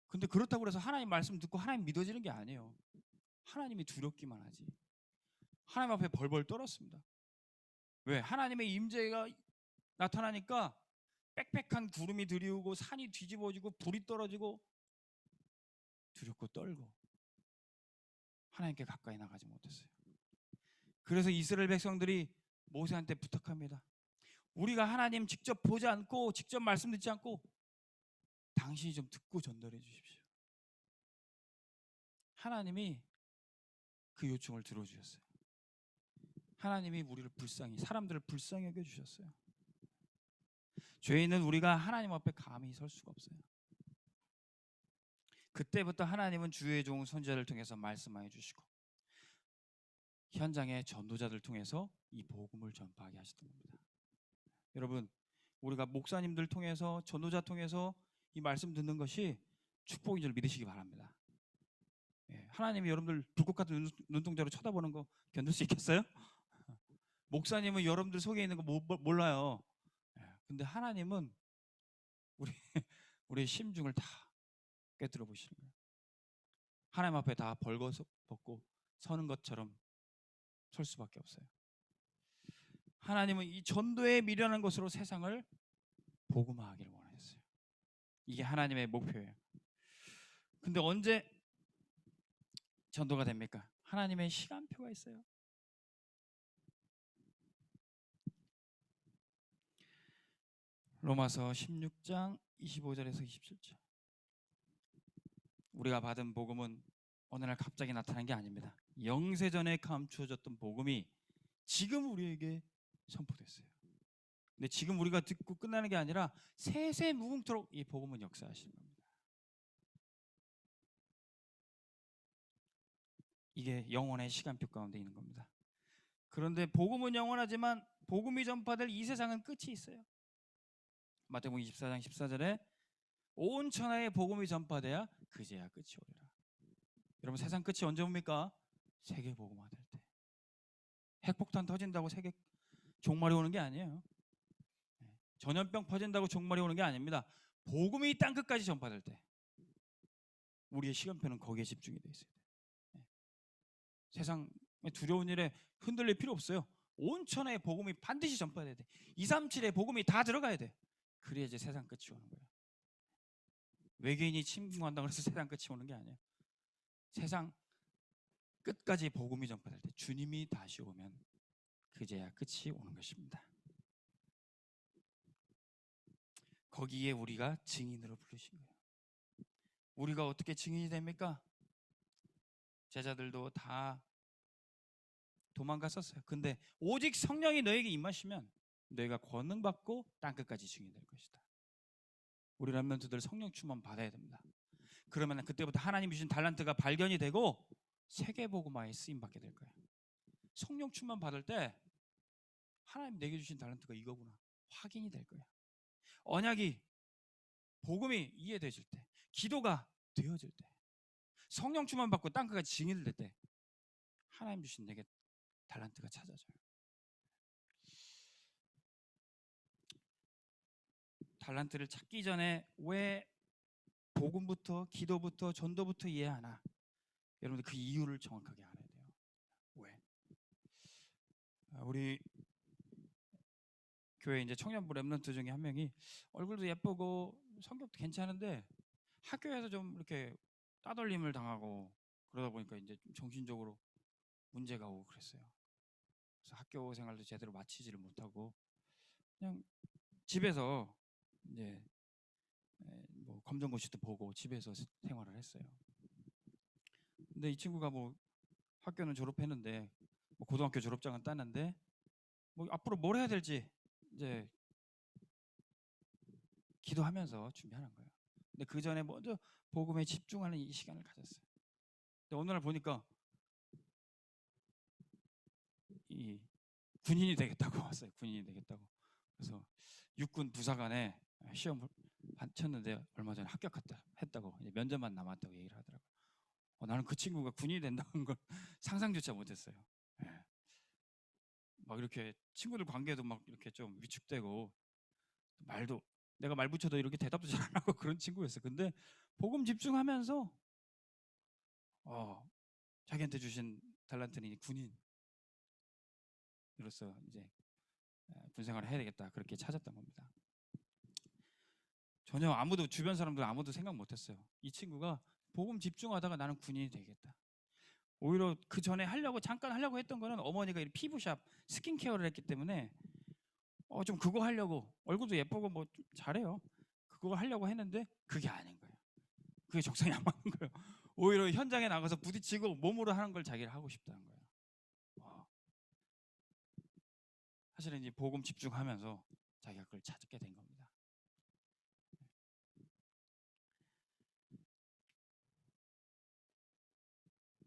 근데 그렇다고 해서 하나님 말씀 듣고 하나님 믿어지는 게 아니에요. 하나님이 두렵기만 하지. 하나님 앞에 벌벌 떨었습니다. 왜? 하나님의 임재가 나타나니까 빽빽한 구름이 들이우고 산이 뒤집어지고 불이 떨어지고 두렵고 떨고 하나님께 가까이 나가지 못했어요. 그래서 이스라엘 백성들이 모세한테 부탁합니다. 우리가 하나님 직접 보지 않고 직접 말씀 듣지 않고 당신이 좀 듣고 전달해 주십시오. 하나님이 그 요청을 들어주셨어요. 하나님이 우리를 불쌍히 사람들을 불쌍히 여겨주셨어요. 죄인은 우리가 하나님 앞에 감히 설 수가 없어요. 그때부터 하나님은 주의 종 선지자를 통해서 말씀하여 주시고 현장의 전도자들 통해서 이 복음을 전파하게 하셨던 겁니다. 여러분 우리가 목사님들 통해서 전도자 통해서 이 말씀 듣는 것이 축복인 줄 믿으시기 바랍니다. 하나님이 여러분들 불꽃 같은 눈동자로 쳐다보는 거 견딜 수 있겠어요? 목사님은 여러분들 속에 있는 거 몰라요. 근데 하나님은 우리의 심중을 다 꿰뚫어 보시는 거예요. 하나님 앞에 다 벌거벗고 서는 것처럼 설 수밖에 없어요. 하나님은 이 전도에 미련한 것으로 세상을 복음화하기를 원하셨어요. 이게 하나님의 목표예요. 근데 언제 전도가 됩니까? 하나님의 시간표가 있어요. 로마서 16장 25절에서 27절. 우리가 받은 복음은 어느 날 갑자기 나타난 게 아닙니다. 영세전에 감추어졌던 복음이 지금 우리에게 선포됐어요. 근데 지금 우리가 듣고 끝나는 게 아니라 세세 무궁토록 이 복음은 역사하시는 겁니다. 이게 영원의 시간표 가운데 있는 겁니다. 그런데 복음은 영원하지만 복음이 전파될 이 세상은 끝이 있어요. 마태복음 24장 14절에 온 천하에 복음이 전파돼야 그제야 끝이 오리라. 여러분 세상 끝이 언제 옵니까? 세계 복음화 될 때. 핵폭탄 터진다고 세계 종말이 오는 게 아니에요. 전염병 퍼진다고 종말이 오는 게 아닙니다. 복음이 땅 끝까지 전파될 때 우리의 시간표는 거기에 집중이 돼 있어요. 세상에 두려운 일에 흔들릴 필요 없어요. 온 천하에 복음이 반드시 전파돼야 돼. 237에 복음이 다 들어가야 돼. 그래야 이제 세상 끝이 오는 거예요. 외계인이 침공한다고 해서 세상 끝이 오는 게 아니에요. 세상 끝까지 복음이 전파될 때 주님이 다시 오면 그제야 끝이 오는 것입니다. 거기에 우리가 증인으로 부르신 거예요. 우리가 어떻게 증인이 됩니까? 제자들도 다 도망갔었어요. 근데 오직 성령이 너에게 임하시면 너희가 권능 받고 땅 끝까지 증인이 될 것이다. 우리 렘넌트들 성령 충만 받아야 됩니다. 그러면 그때부터 하나님이 주신 달란트가 발견이 되고 세계복음화에 쓰임 받게 될 거예요. 성령 충만 받을 때 하나님 내게 주신 달란트가 이거구나 확인이 될 거예요. 언약이 복음이 이해되질 때, 기도가 되어질 때, 성령 충만 받고 땅 끝까지 증인이 될 때 하나님 주신 내게 달란트가 찾아져요. 달란트를 찾기 전에 왜 복음부터 기도부터 전도부터 이해하나? 여러분들 그 이유를 정확하게 알아야 돼요. 왜? 우리 교회 이제 청년부 랩런트 중에 한 명이 얼굴도 예쁘고 성격도 괜찮은데 학교에서 좀 이렇게 따돌림을 당하고 그러다 보니까 이제 좀 정신적으로 문제가 오고 그랬어요. 그래서 학교 생활도 제대로 마치지를 못하고 그냥 집에서 이제 뭐 검정고시도 보고 집에서 생활을 했어요. 근데 이 친구가 뭐 학교는 졸업했는데 뭐 고등학교 졸업장은 땄는데 뭐 앞으로 뭘 해야 될지 이제 기도하면서 준비하는 거예요. 근데 그 전에 먼저 복음에 집중하는 이 시간을 가졌어요. 근데 어느 날 보니까 이 군인이 되겠다고 왔어요. 군인이 되겠다고. 그래서 육군 부사관에 시험을 쳤는데 얼마 전에 합격했다고 이제 면접만 남았다고 얘기를 하더라고요. 나는 그 친구가 군인이 된다는 걸 상상조차 못했어요. 예. 막 이렇게 친구들 관계도 막 이렇게 좀 위축되고 말도 내가 말 붙여도 이렇게 대답도 잘 안 하고 그런 친구였어요. 근데 복음 집중하면서 자기한테 주신 달란트는 군인으로서 이제 군생활을 해야 되겠다 그렇게 찾았던 겁니다. 전혀 아무도 주변 사람들 아무도 생각 못했어요. 이 친구가 복음 집중하다가 나는 군인이 되겠다. 오히려 그 전에 잠깐 하려고 했던 거는 어머니가 피부샵 스킨케어를 했기 때문에 좀 그거 하려고 얼굴도 예쁘고 뭐 좀 잘해요. 그거 하려고 했는데 그게 아닌 거예요. 그게 적성이 안 맞는 거예요. 오히려 현장에 나가서 부딪히고 몸으로 하는 걸 자기가 하고 싶다는 거예요. 사실은 이제 복음 집중하면서 자기가 그걸 찾게 된 겁니다.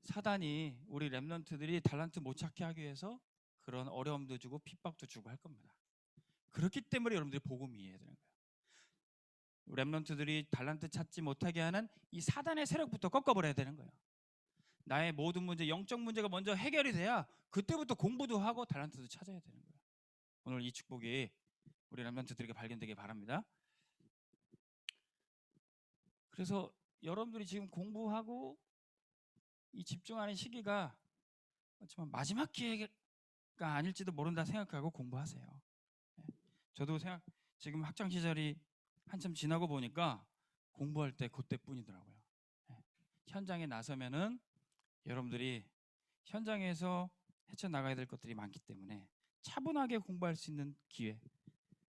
사단이 우리 렘넌트들이 달란트 못 찾게 하기 위해서 그런 어려움도 주고 핍박도 주고 할 겁니다. 그렇기 때문에 여러분들이 복음 이해해야 되는 거예요. 렘넌트들이 달란트 찾지 못하게 하는 이 사단의 세력부터 꺾어버려야 되는 거예요. 나의 모든 문제, 영적 문제가 먼저 해결이 돼야 그때부터 공부도 하고 달란트도 찾아야 되는 거예요. 오늘 이 축복이 우리 렘넌트들에게 발견되길 바랍니다. 그래서 여러분들이 지금 공부하고 이 집중하는 시기가 마지막 기회가 아닐지도 모른다 생각하고 공부하세요. 저도 지금 학창 시절이 한참 지나고 보니까 공부할 때 그때뿐이더라고요. 현장에 나서면은 여러분들이 현장에서 헤쳐나가야 될 것들이 많기 때문에 차분하게 공부할 수 있는 기회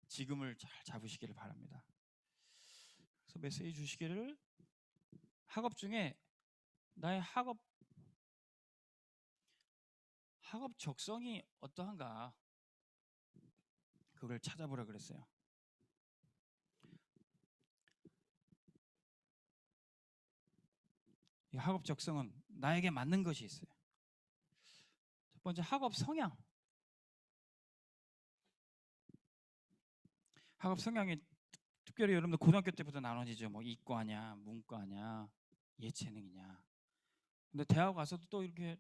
지금을 잘 잡으시기를 바랍니다. 그래서 메시지 주시기를 학업 중에 나의 학업 적성이 어떠한가 그걸 찾아보라 그랬어요. 이 학업 적성은 나에게 맞는 것이 있어요. 첫 번째 학업 성향. 학업 성향이 특별히 여러분들 고등학교 때부터 나눠지죠. 뭐 이과냐, 문과냐, 예체능이냐. 근데 대학 가서도 또 이렇게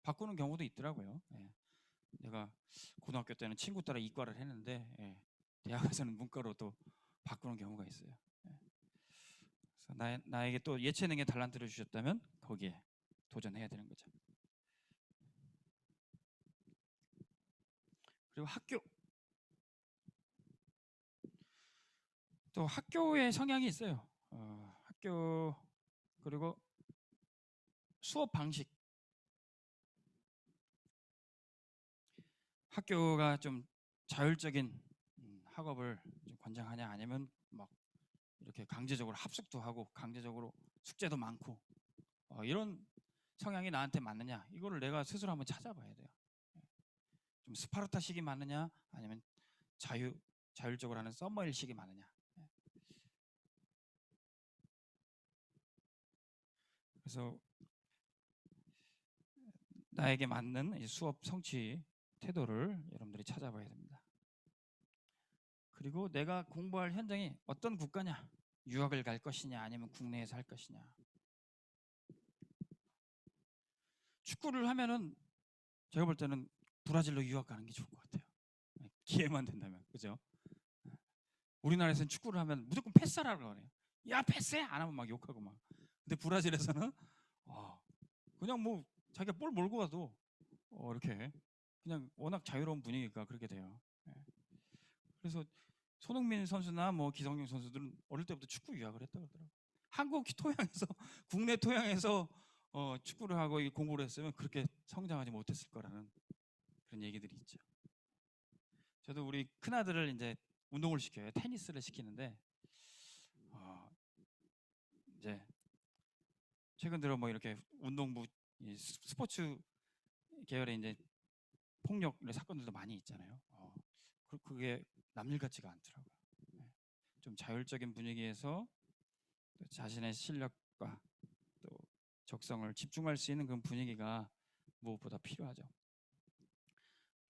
바꾸는 경우도 있더라고요. 내가 고등학교 때는 친구 따라 이과를 했는데 대학 가서는 문과로 또 바꾸는 경우가 있어요. 그래서 나에게 또 예체능의 달란트를 주셨다면 거기에 도전해야 되는 거죠. 그리고 또 학교의 성향이 있어요. 학교 그리고 수업 방식. 학교가 좀 자율적인 학업을 좀 권장하냐 아니면 막 이렇게 강제적으로 합숙도 하고 강제적으로 숙제도 많고 이런 성향이 나한테 맞느냐 이거를 내가 스스로 한번 찾아봐야 돼요. 좀 스파르타식이 맞느냐 아니면 자율적으로 하는 썸머일식이 맞느냐. 그래서 나에게 맞는 수업 성취 태도를 여러분들이 찾아봐야 됩니다. 그리고 내가 공부할 현장이 어떤 국가냐, 유학을 갈 것이냐 아니면 국내에서 할 것이냐. 축구를 하면은 제가 볼 때는 브라질로 유학 가는 게 좋을 것 같아요. 기회만 된다면, 그죠? 우리나라에서는 축구를 하면 무조건 패스하라고 그래요. 야 패스해 안 하면 막 욕하고 막. 근데 브라질에서는 그냥 뭐 자기가 볼 몰고 가도 이렇게 그냥 워낙 자유로운 분위기가 그렇게 돼요. 예. 그래서 손흥민 선수나 뭐 기성용 선수들은 어릴 때부터 축구 유학을 했다 그러더라고요. 한국 토양에서 국내 토양에서 축구를 하고 공부를 했으면 그렇게 성장하지 못했을 거라는 그런 얘기들이 있죠. 저도 우리 큰 아들을 이제 운동을 시켜요. 테니스를 시키는데 이제 최근 들어 뭐 이렇게 운동부 스포츠 계열의 이제 폭력 사건들도 많이 있잖아요. 그게 남일 같지가 않더라고요. 좀 자율적인 분위기에서 자신의 실력과 또 적성을 집중할 수 있는 그런 분위기가 무엇보다 필요하죠.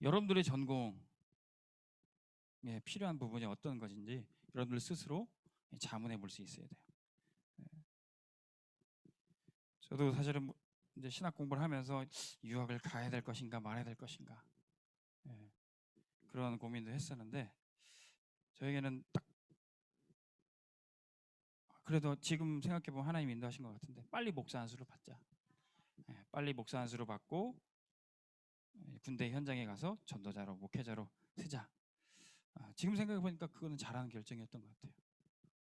여러분들의 전공에 필요한 부분이 어떤 것인지 여러분들 스스로 자문해 볼 수 있어야 돼요. 저도 사실은 이제 신학 공부를 하면서 유학을 가야 될 것인가 말아야 될 것인가 그런 고민도 했었는데 저에게는 딱 그래도 지금 생각해 보면 하나님 인도하신 것 같은데 빨리 목사 안수를 받자. 빨리 목사 안수를 받고 군대 현장에 가서 전도자로 목회자로 쓰자. 지금 생각해 보니까 그거는 잘하는 결정이었던 것 같아요.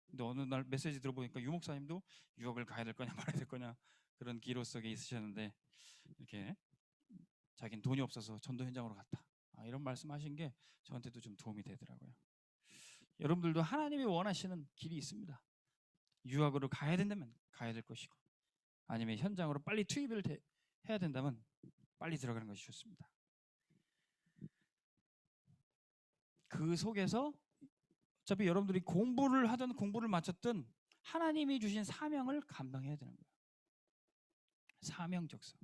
근데 어느 날 메시지 들어보니까 유 목사님도 유학을 가야 될 거냐 말아야 될 거냐 그런 기로 속에 있으셨는데 이렇게 자기는 돈이 없어서 전도 현장으로 갔다. 이런 말씀하신 게 저한테도 좀 도움이 되더라고요. 여러분들도 하나님이 원하시는 길이 있습니다. 유학으로 가야 된다면 가야 될 것이고 아니면 현장으로 빨리 투입을 해야 된다면 빨리 들어가는 것이 좋습니다. 그 속에서 어차피 여러분들이 공부를 하든 공부를 마쳤든 하나님이 주신 사명을 감당해야 되는 거예요. 사명적성.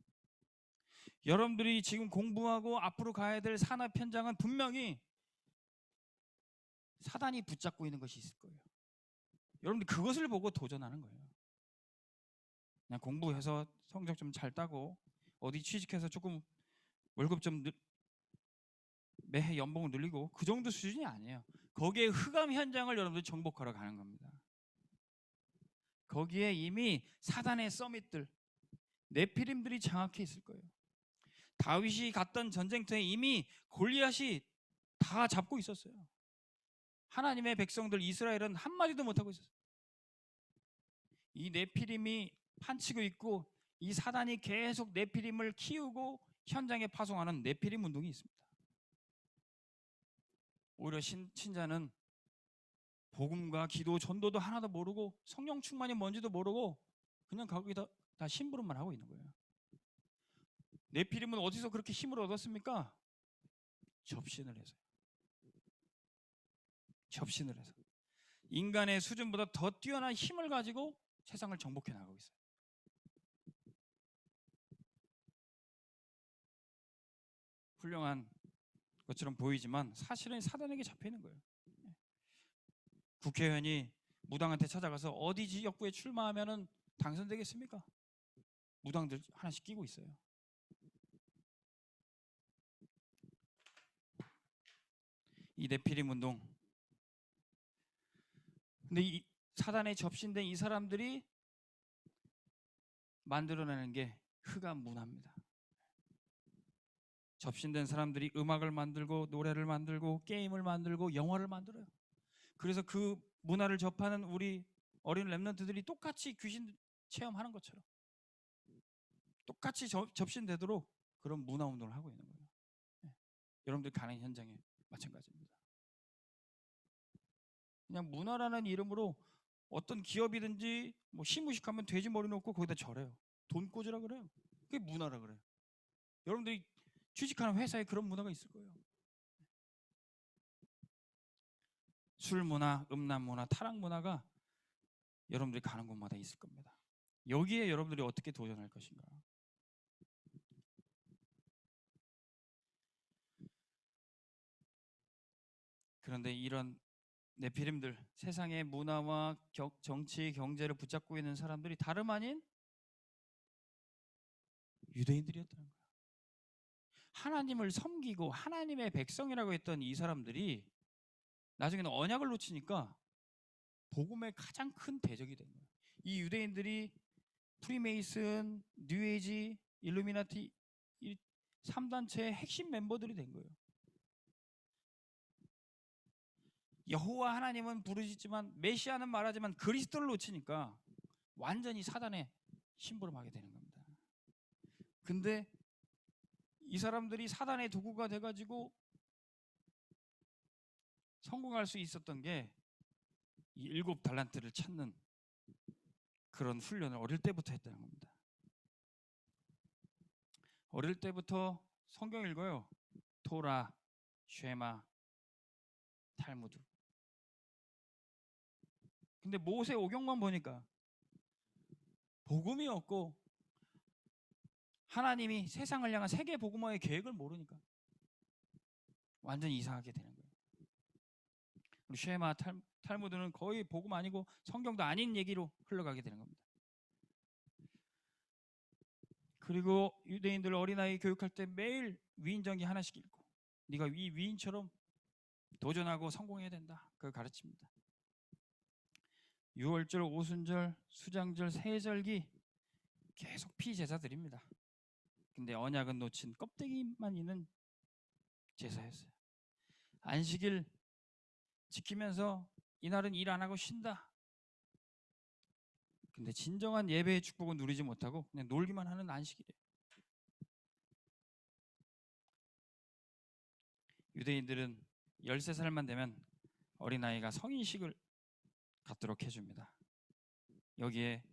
여러분들이 지금 공부하고 앞으로 가야 될 산업 현장은 분명히 사단이 붙잡고 있는 것이 있을 거예요. 여러분들 그것을 보고 도전하는 거예요. 그냥 공부해서 성적 좀 잘 따고 어디 취직해서 조금 월급 좀 매해 연봉을 늘리고 그 정도 수준이 아니에요. 거기에 흑암 현장을 여러분들이 정복하러 가는 겁니다. 거기에 이미 사단의 서밋들, 네피림들이 장악해 있을 거예요. 다윗이 갔던 전쟁터에 이미 골리앗이 다 잡고 있었어요. 하나님의 백성들 이스라엘은 한마디도 못하고 있었어요. 이 네피림이 판치고 있고 이 사단이 계속 네피림을 키우고 현장에 파송하는 네피림 운동이 있습니다. 오히려 신자는 복음과 기도, 전도도 하나도 모르고 성령 충만이 뭔지도 모르고 그냥 거기다 다 심부름만 하고 있는 거예요. 네피림은 어디서 그렇게 힘을 얻었습니까? 접신을 해서요. 접신을 해서 인간의 수준보다 더 뛰어난 힘을 가지고 세상을 정복해 나가고 있어요. 훌륭한 것처럼 보이지만 사실은 사단에게 잡혀 있는 거예요. 국회의원이 무당한테 찾아가서 어디 지역구에 출마하면은 당선되겠습니까? 무당들 하나씩 끼고 있어요. 이 네피림 운동. 근데 이 사단에 접신된 이 사람들이 만들어내는 게 흑암 문화입니다. 접신된 사람들이 음악을 만들고 노래를 만들고 게임을 만들고 영화를 만들어요. 그래서 그 문화를 접하는 우리 어린 렘넌트들이 똑같이 귀신 체험하는 것처럼 똑같이 접신되도록 그런 문화 운동을 하고 있는 거예요. 여러분들 가는 현장에 마찬가지입니다. 그냥 문화라는 이름으로 어떤 기업이든지 뭐 시무식하면 돼지 머리 놓고 거기다 절해요. 돈 꽂으라 그래요. 그게 문화라 그래요. 여러분들이 취직하는 회사에 그런 문화가 있을 거예요. 술 문화, 음란 문화, 타락 문화가 여러분들이 가는 곳마다 있을 겁니다. 여기에 여러분들이 어떻게 도전할 것인가? 그런데 이런 네피림들, 세상의 문화와 정치, 경제를 붙잡고 있는 사람들이 다름 아닌 유대인들이었다는 거예요. 하나님을 섬기고 하나님의 백성이라고 했던 이 사람들이 나중에는 언약을 놓치니까 복음의 가장 큰 대적이 된 거예요. 이 유대인들이 프리메이슨, 뉴에이지, 일루미나티 이 3단체의 핵심 멤버들이 된 거예요. 여호와 하나님은 부르짖지만 메시아는 말하지만 그리스도를 놓치니까 완전히 사단의 심부름하게 되는 겁니다. 근데 이 사람들이 사단의 도구가 돼가지고 성공할 수 있었던 게 이 7달란트를 찾는 그런 훈련을 어릴 때부터 했다는 겁니다. 어릴 때부터 성경 읽어요. 토라, 쉐마, 탈무드. 근데 모세 오경만 보니까 복음이 없고 하나님이 세상을 향한 세계 복음화의 계획을 모르니까 완전히 이상하게 되는 거예요. 우리 쉐마, 탈무드는 거의 복음 아니고 성경도 아닌 얘기로 흘러가게 되는 겁니다. 그리고 유대인들 어린아이 교육할 때 매일 위인전기 하나씩 읽고 네가 이 위인처럼 도전하고 성공해야 된다. 그걸 가르칩니다. 유월절, 오순절, 수장절, 세절기 계속 피제사 드립니다. 근데 언약은 놓친 껍데기만 있는 제사였어요. 안식일 지키면서 이날은 일 안 하고 쉰다. 근데 진정한 예배의 축복은 누리지 못하고 그냥 놀기만 하는 안식일이에요. 유대인들은 13살만 되면 어린아이가 성인식을 갖도록 해줍니다. 여기에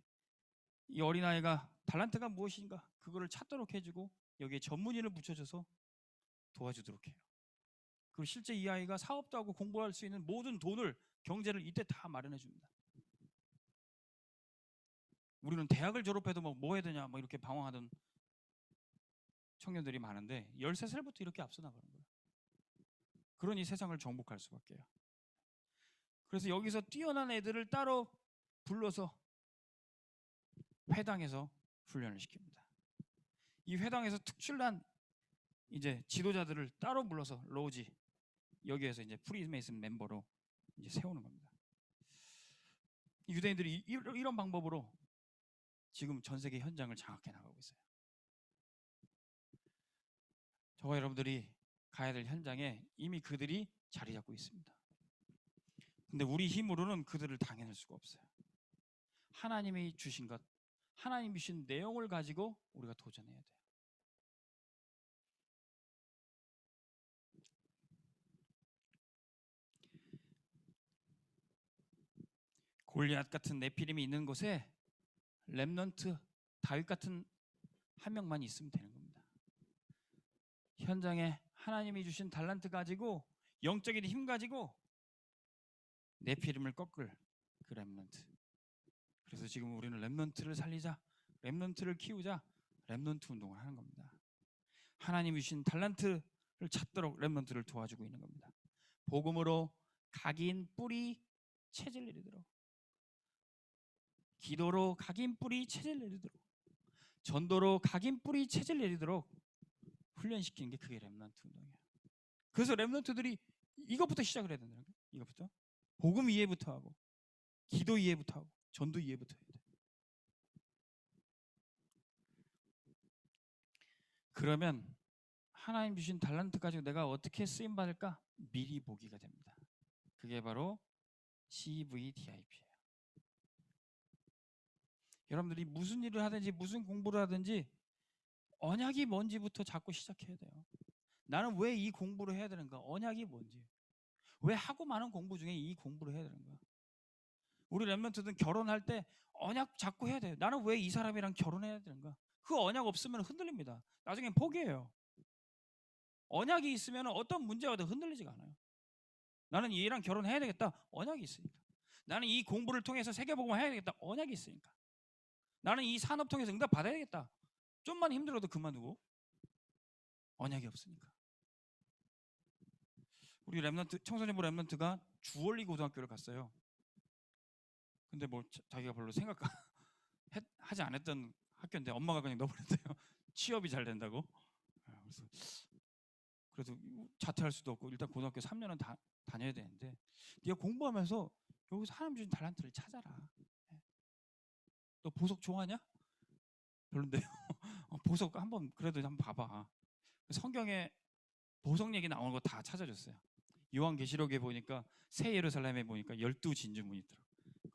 이 어린아이가 달란트가 무엇인가 그거를 찾도록 해주고 여기에 전문의를 붙여줘서 도와주도록 해요. 그리고 실제 이 아이가 사업도 하고 공부할 수 있는 모든 돈을 경제를 이때 다 마련해 줍니다. 우리는 대학을 졸업해도 뭐 해야 되냐 이렇게 방황하던 청년들이 많은데 13살부터 이렇게 앞서 나가는 거예요. 그러니 세상을 정복할 수밖에요. 그래서 여기서 뛰어난 애들을 따로 불러서 회당에서 훈련을 시킵니다. 이 회당에서 특출난 이제 지도자들을 따로 불러서 로지 여기에서 이제 프리메이슨 멤버로 이제 세우는 겁니다. 유대인들이 이런 방법으로 지금 전 세계 현장을 장악해 나가고 있어요. 저와 여러분들이 가야 될 현장에 이미 그들이 자리 잡고 있습니다. 근데 우리 힘으로는 그들을 당해낼 수가 없어요. 하나님이 주신 것, 하나님이 주신 내용을 가지고 우리가 도전해야 돼요. 골리앗 같은 네피림이 있는 곳에 렘넌트 다윗 같은 한 명만 있으면 되는 겁니다. 현장에 하나님이 주신 달란트 가지고 영적인 힘 가지고 네피림을 꺾을 그 렘넌트. 그래서 지금 우리는 렘넌트를 살리자, 렘넌트를 키우자, 렘넌트 운동을 하는 겁니다. 하나님이 주신 달란트를 찾도록 렘넌트를 도와주고 있는 겁니다. 복음으로 각인 뿌리 체질 내리도록, 기도로 각인 뿌리 체질 내리도록, 전도로 각인 뿌리 체질 내리도록 훈련시키는 게 그게 렘넌트 운동이에요. 그래서 렘넌트들이 이것부터 시작을 해야 된다는 거예요. 이것부터 복음 이해부터 하고 기도 이해부터 하고 전도 이해부터 해야 돼요. 그러면 하나님 주신 달란트 가지고 내가 어떻게 쓰임 받을까 미리 보기가 됩니다. 그게 바로 CVDIP예요. 여러분들이 무슨 일을 하든지 무슨 공부를 하든지 언약이 뭔지부터 자꾸 시작해야 돼요. 나는 왜 이 공부를 해야 되는가? 언약이 뭔지. 왜 하고 많은 공부 중에 이 공부를 해야 되는가? 우리 렘넌트들은 결혼할 때 언약 자꾸 해야 돼요. 나는 왜 이 사람이랑 결혼해야 되는가? 그 언약 없으면 흔들립니다. 나중엔 포기해요. 언약이 있으면 어떤 문제가 와도 흔들리지가 않아요. 나는 얘랑 결혼해야 되겠다. 언약이 있으니까. 나는 이 공부를 통해서 세계복음을 해야 되겠다. 언약이 있으니까. 나는 이 산업 통해서 응답 받아야 되겠다. 좀만 힘들어도 그만두고. 언약이 없으니까. 우리 렘넌트 청소년부 렘넌트가 주월리 고등학교를 갔어요. 근데 뭐 자기가 별로 생각하지 않았던 학교인데 엄마가 그냥 넣어버렸대요. 취업이 잘 된다고. 그래서 그래도 자퇴할 수도 없고 일단 고등학교 3년은 다녀야 되는데 네가 공부하면서 여기서 하나님 주신 달란트를 찾아라. 너 보석 좋아하냐? 별론데요. 보석 한번 그래도 한번 봐봐. 성경에 보석 얘기 나오는 거 다 찾아줬어요. 요한계시록에 보니까 새 예루살렘에 보니까 12진주문이 있더라고.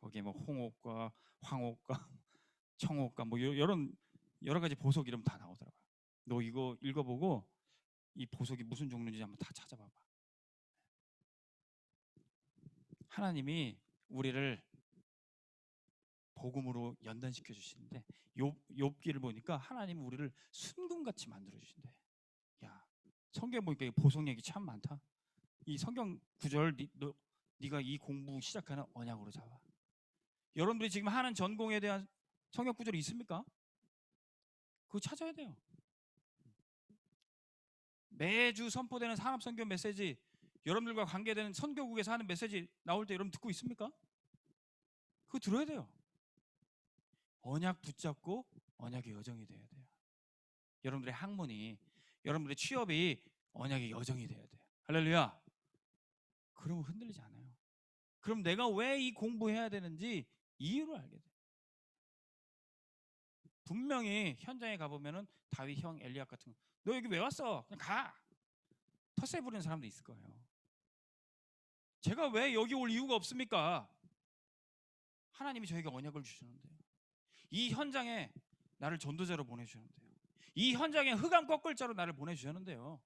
거기에 뭐 홍옥과 황옥과 청옥과 뭐 이런 여러 가지 보석 이름 다 나오더라고요. 너 이거 읽어보고 이 보석이 무슨 종류인지 한번 다 찾아봐봐. 하나님이 우리를 복음으로 연단시켜 주시는데 욥기를 보니까 하나님 우리를 순금같이 만들어 주신대. 야, 성경 보니까 이 보석 얘기 참 많다. 이 성경 구절 네가 이 공부 시작하는 언약으로 잡아. 여러분들이 지금 하는 전공에 대한 성경 구절이 있습니까? 그거 찾아야 돼요. 매주 선포되는 산업선교 메시지, 여러분들과 관계되는 선교국에서 하는 메시지 나올 때 여러분 듣고 있습니까? 그거 들어야 돼요. 언약 붙잡고 언약의 여정이 돼야 돼요. 여러분들의 학문이, 여러분들의 취업이 언약의 여정이 돼야 돼요. 할렐루야. 그러면 흔들리지 않아요. 그럼 내가 왜 이 공부해야 되는지 이유를 알게 돼요. 분명히 현장에 가보면은 다윗 형 엘리압 같은 거, 너 여기 왜 왔어? 그냥 가. 텃세 부리는 사람도 있을 거예요. 제가 왜 여기 올 이유가 없습니까? 하나님이 저에게 언약을 주셨는데요. 이 현장에 나를 전도자로 보내주셨는데요. 이 현장에 흑암 꺾을 자로 나를 보내주셨는데요.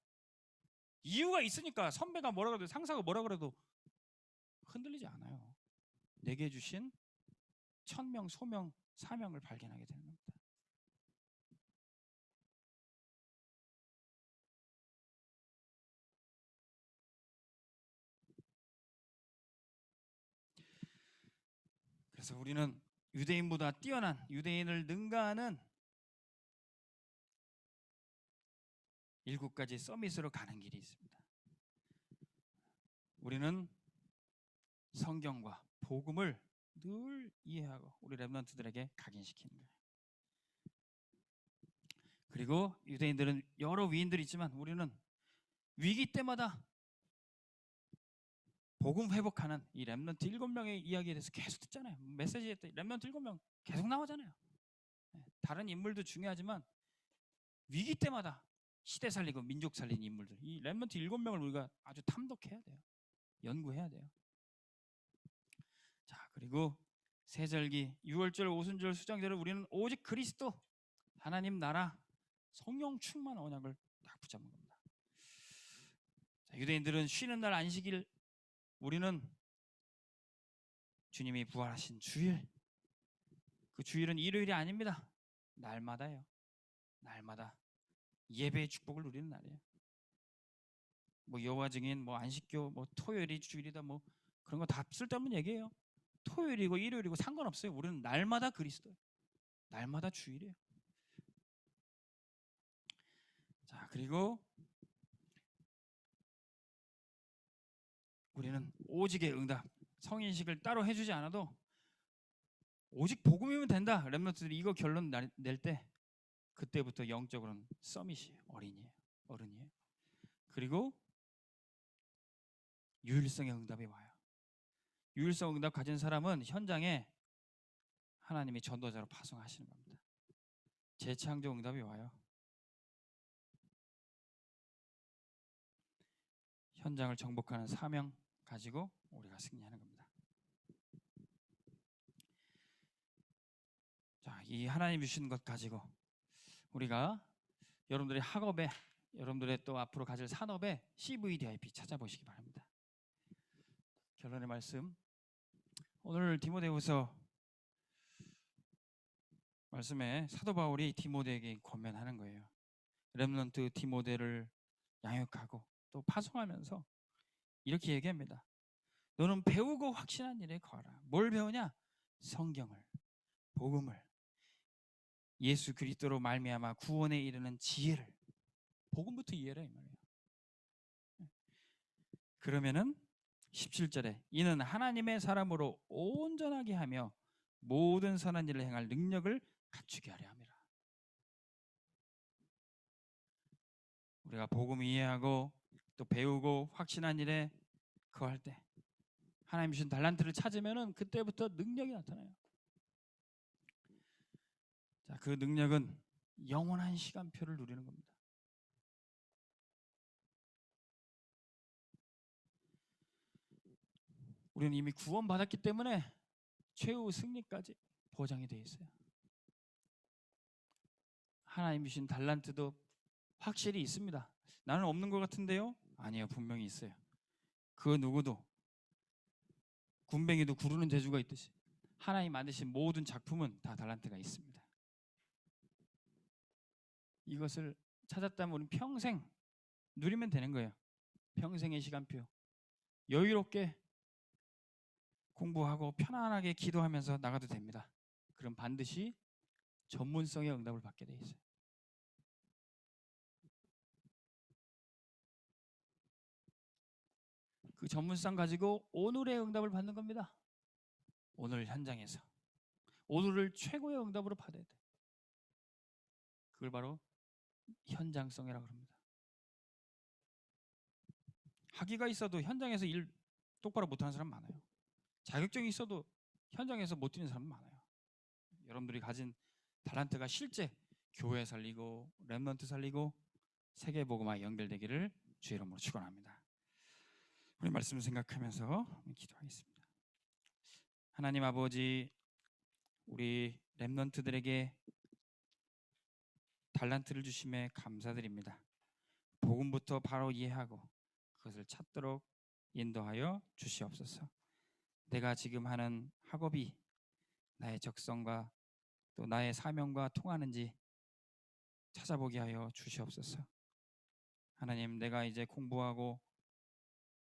이유가 있으니까 선배가 뭐라 그래도 상사가 뭐라 그래도 흔들리지 않아요. 내게 주신 천명, 소명, 사명을 발견하게 되는 겁니다. 그래서 우리는 유대인보다 뛰어난, 유대인을 능가하는 7가지 서밋으로 가는 길이 있습니다. 우리는 성경과 복음을 늘 이해하고 우리 렘넌트들에게 각인시키는 거예요. 그리고 유대인들은 여러 위인들이 있지만 우리는 위기 때마다 복음 회복하는 이 렘넌트 7명의 이야기에 대해서 계속 듣잖아요. 메시지에 렘넌트 7명 계속 나오잖아요. 다른 인물도 중요하지만 위기 때마다 시대 살리고 민족 살린 인물들, 이 렘넌트 7명을 우리가 아주 탐독해야 돼요. 연구해야 돼요. 자, 그리고 세절기, 유월절, 오순절, 수장절을 우리는 오직 그리스도, 하나님 나라, 성령 충만 언약을 딱 붙잡는 겁니다. 자, 유대인들은 쉬는 날 안식일, 우리는 주님이 부활하신 주일, 그 주일은 일요일이 아닙니다. 날마다예요. 날마다 예배의 축복을 누리는 날이에요. 뭐 여호와 증인, 뭐 안식교, 뭐 토요일이 주일이다, 뭐 그런 거 다 쓸데없는 얘기예요. 토요일이고 일요일이고 상관없어요. 우리는 날마다 그리스도예요. 날마다 주일이에요. 자, 그리고 우리는 오직의 응답, 성인식을 따로 해주지 않아도 오직 복음이면 된다. 렘넌트들이 이거 결론 낼 때 그때부터 영적으로는 서밋이에요. 어른이에요. 그리고 유일성의 응답이 와요. 유일성 응답 가진 사람은 현장에 하나님이 전도자로 파송하시는 겁니다. 재창조 응답이 와요. 현장을 정복하는 사명 가지고 우리가 승리하는 겁니다. 자, 이 하나님 주신 것 가지고 우리가 여러분들의 학업에, 여러분들의 또 앞으로 가질 산업에 CVDIP 찾아보시기 바랍니다. 결론의 말씀, 오늘 디모데후서 말씀에 사도 바울이 디모데에게 권면하는 거예요. 렘넌트 디모데를 양육하고 또 파송하면서 이렇게 얘기합니다. 너는 배우고 확신한 일에 거하라. 뭘 배우냐? 성경을, 복음을, 예수 그리스도로 말미암아 구원에 이르는 지혜를, 복음부터 이해라 이 말이에요. 그러면은 17절에 이는 하나님의 사람으로 온전하게 하며 모든 선한 일을 행할 능력을 갖추게 하려 함이라. 우리가 복음 이해하고 또 배우고 확신한 일에 거할 때 하나님 주신 달란트를 찾으면은 그때부터 능력이 나타나요. 자, 그 능력은 영원한 시간표를 누리는 겁니다. 우리는 이미 구원받았기 때문에 최후 승리까지 보장이 되어 있어요. 하나님 주신 달란트도 확실히 있습니다. 나는 없는 것 같은데요? 아니요, 분명히 있어요. 그 누구도, 군뱅이도 구르는 재주가 있듯이 하나님 만드신 모든 작품은 다 달란트가 있습니다. 이것을 찾았다면 우리는 평생 누리면 되는 거예요. 평생의 시간표. 여유롭게 공부하고 편안하게 기도하면서 나가도 됩니다. 그럼 반드시 전문성의 응답을 받게 돼 있어요. 그 전문성 가지고 오늘의 응답을 받는 겁니다. 오늘 현장에서 오늘을 최고의 응답으로 받아야 돼. 그걸 바로 현장성이라고 합니다. 학위가 있어도 현장에서 일 똑바로 못하는 사람 많아요. 자격증이 있어도 현장에서 못 뛰는 사람 많아요. 여러분들이 가진 달란트가 실제 교회 살리고 렘넌트 살리고 세계복음화에 연결되기를 주의 이름으로 축원합니다. 우리 말씀을 생각하면서 기도하겠습니다. 하나님 아버지, 우리 렘넌트들에게 달란트를 주심에 감사드립니다. 복음부터 바로 이해하고 그것을 찾도록 인도하여 주시옵소서. 내가 지금 하는 학업이 나의 적성과 또 나의 사명과 통하는지 찾아보게 하여 주시옵소서. 하나님, 내가 이제 공부하고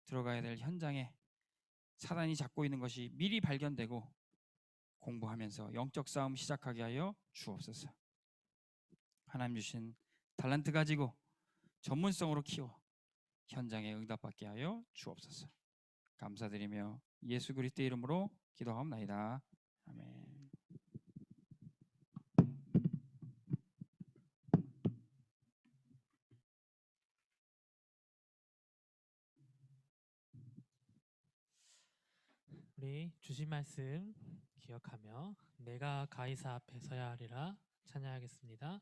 들어가야 될 현장에 사단이 잡고 있는 것이 미리 발견되고 공부하면서 영적 싸움 시작하게 하여 주옵소서. 하나님 주신 달란트 가지고 전문성으로 키워 현장에 응답받게 하여 주옵소서. 감사드리며 예수 그리스도의 이름으로 기도하옵나이다. 아멘. 우리 주신 말씀 기억하며 내가 가이사 앞에 서야 하리라 찬양하겠습니다.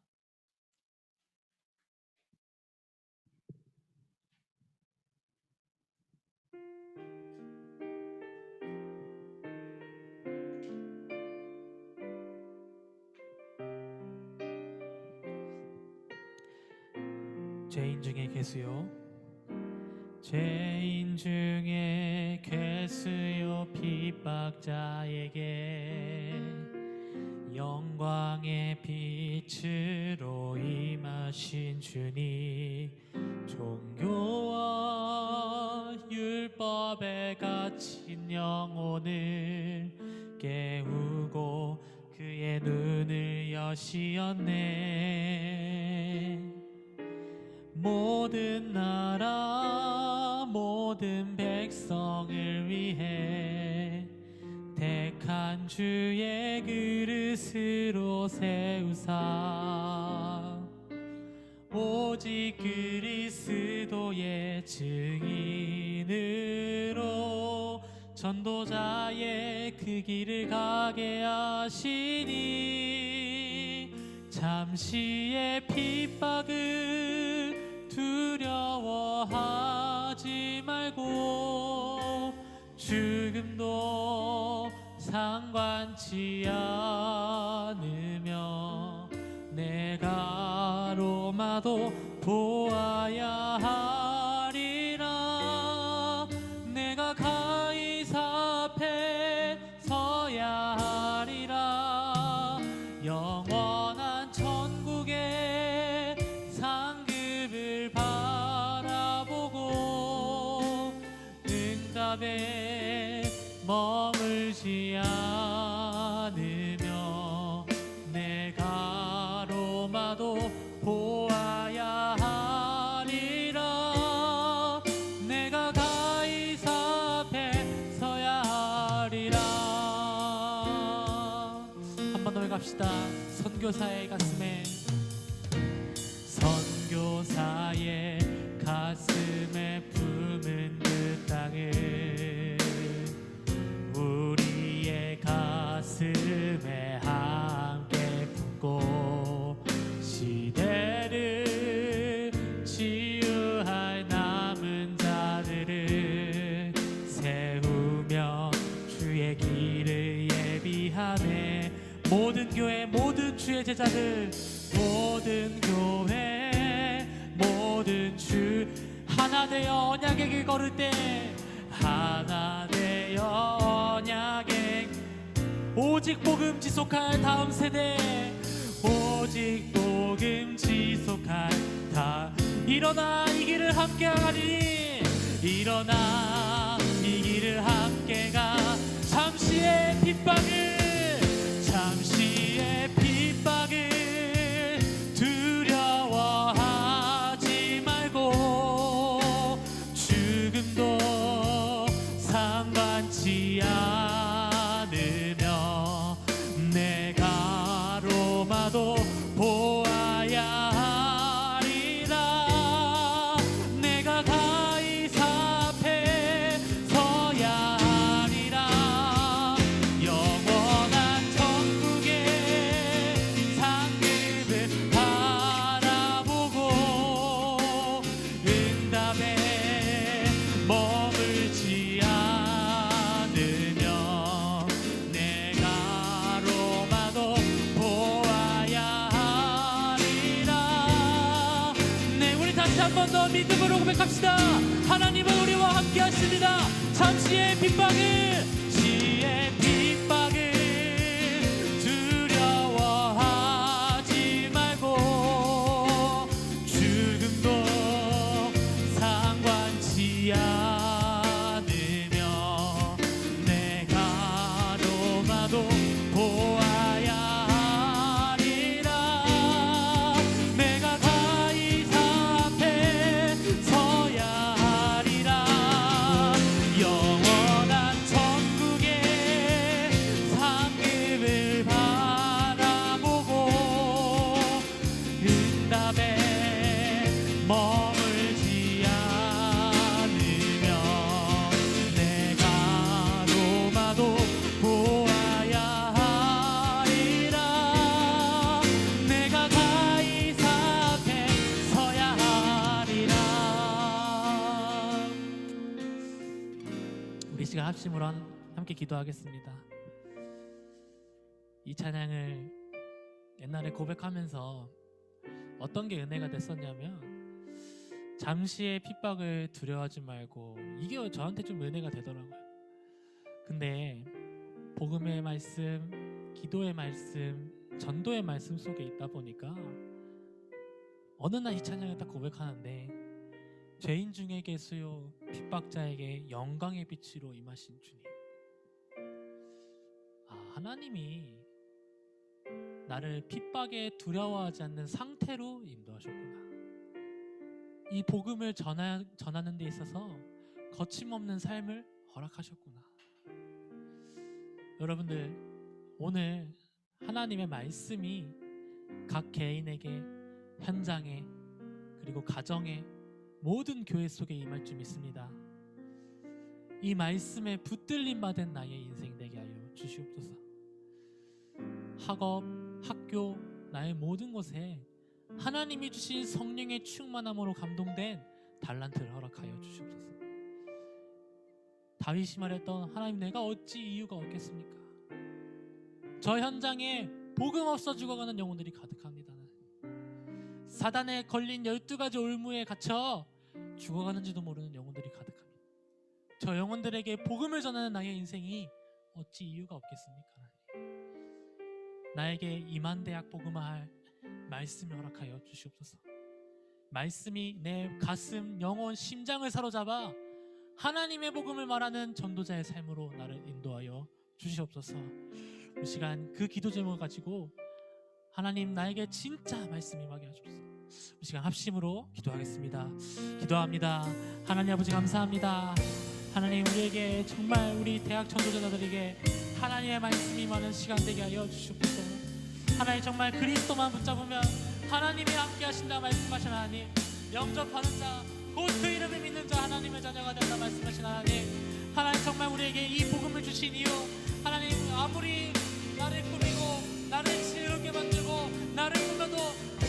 죄인 중에 괴수요, 죄인 중에 괴수요, 핍박자에게 영광의 빛으로 임하신 주님, 종교와 율법에 갇힌 영혼을 깨우고 그의 눈을 여시었네. 모든 나라 모든 백성을 위해 택한 주의 그릇으로 세우사 오직 그리스도의 증인으로 전도자의 그 길을 가게 하시니 잠시의 핍박을 두려워하지 말고 죽음도 상관치 않으며 내가 로마도 보아야 하리라. 내가 가이사 앞에 서야 하리라. 영원한 천국의 상급을 바라보고 응답에 머물지 않으며 내가 로마도 보아야 하리라. 내가 가이사 앞에 서야 하리라. 한 번 더 갑시다. 선교사의 가슴에, 선교사의 가슴에 제자들 모든 교회 모든 주 하나 되어 언약의 길 걸을 때 하나 되어 언약의 오직 복음 지속할 다음 세대 오직 복음 지속할 다 일어나 이 길을 함께 가리니 일어나 이 길을 함께 가 잠시의 핍박을 두려워하지 말고 죽음도 상관치 않으며 내가 로마도 보아야 하리라 내가 가이사 앞에 서야 하리라 영원한 천국의 상급을 바라보고 응답에 머물지 않으며 내가 로마도 보아야 하리라 네 우리 다시 한 번 더 믿음으로 고백합시다 하나님은 우리와 함께 하십니다 잠시의 핍박을 두려워하지 말고 죽음도 상관치 않으며 내가 로마도 보아야 하리라 내가 가이사 앞에 서야 하리라 영원한 천국의 상급을 바라보고 응답에 머물지 않으며 내가 로마도 보아야 하리라 내가 가이사 앞에 서야 하리라 우리 시간 합심으로 함께 기도하겠습니다. 이 찬양을 옛날에 고백하면서 어떤 게 은혜가 됐었냐면 잠시의 핍박을 두려워하지 말고 이게 저한테 좀 은혜가 되더라고요. 근데 복음의 말씀, 기도의 말씀, 전도의 말씀 속에 있다 보니까 어느 날 이 찬양을 딱 고백하는데 죄인 중에 계수요 핍박자에게 영광의 빛으로 임하신 주님 하나님이 나를 핍박에 두려워하지 않는 상태로 인도하셨구나. 이 복음을 전하는 데 있어서 거침없는 삶을 허락하셨구나. 여러분들 오늘 하나님의 말씀이 각 개인에게 현장에 그리고 가정에 모든 교회 속에 임할 줄 믿습니다. 이 말씀에 붙들림 받은 나의 인생 되게 하여 주시옵소서. 학업, 학교, 나의 모든 곳에 하나님이 주신 성령의 충만함으로 감동된 달란트를 허락하여 주시옵소서. 다윗이 말했던 하나님 내가 어찌 이유가 없겠습니까? 저 현장에 복음 없어 죽어가는 영혼들이 가득합니다. 사단에 걸린 12가지 올무에 갇혀 죽어가는지도 모르는 영혼들이 가득합니다. 저 영혼들에게 복음을 전하는 나의 인생이 어찌 이유가 없겠습니까? 나에게 임한대학 복음화할 말씀을 허락하여 주시옵소서. 말씀이 내 가슴, 영혼, 심장을 사로잡아 하나님의 복음을 말하는 전도자의 삶으로 나를 인도하여 주시옵소서. 이 시간 그 기도 제목을 가지고 하나님 나에게 진짜 말씀 임하게 하옵소서. 이 시간 합심으로 기도하겠습니다. 기도합니다. 하나님 아버지 감사합니다. 하나님 우리에게 정말 우리 대학 전도자들에게 하나님의 말씀이 임하는 시간 되게 하여 주시옵소서. 하나님 정말 그리스도만 붙잡으면 하나님이 함께 하신다 말씀하신 하나님, 영접하는 자 곧 그 이름을 믿는 자 하나님의 자녀가 된다 말씀하신 하나님, 하나님 정말 우리에게 이 복음을 주신 이유, 하나님 아무리 나를 꾸미고 나를 지혜롭게 만들고 나를 꾸며도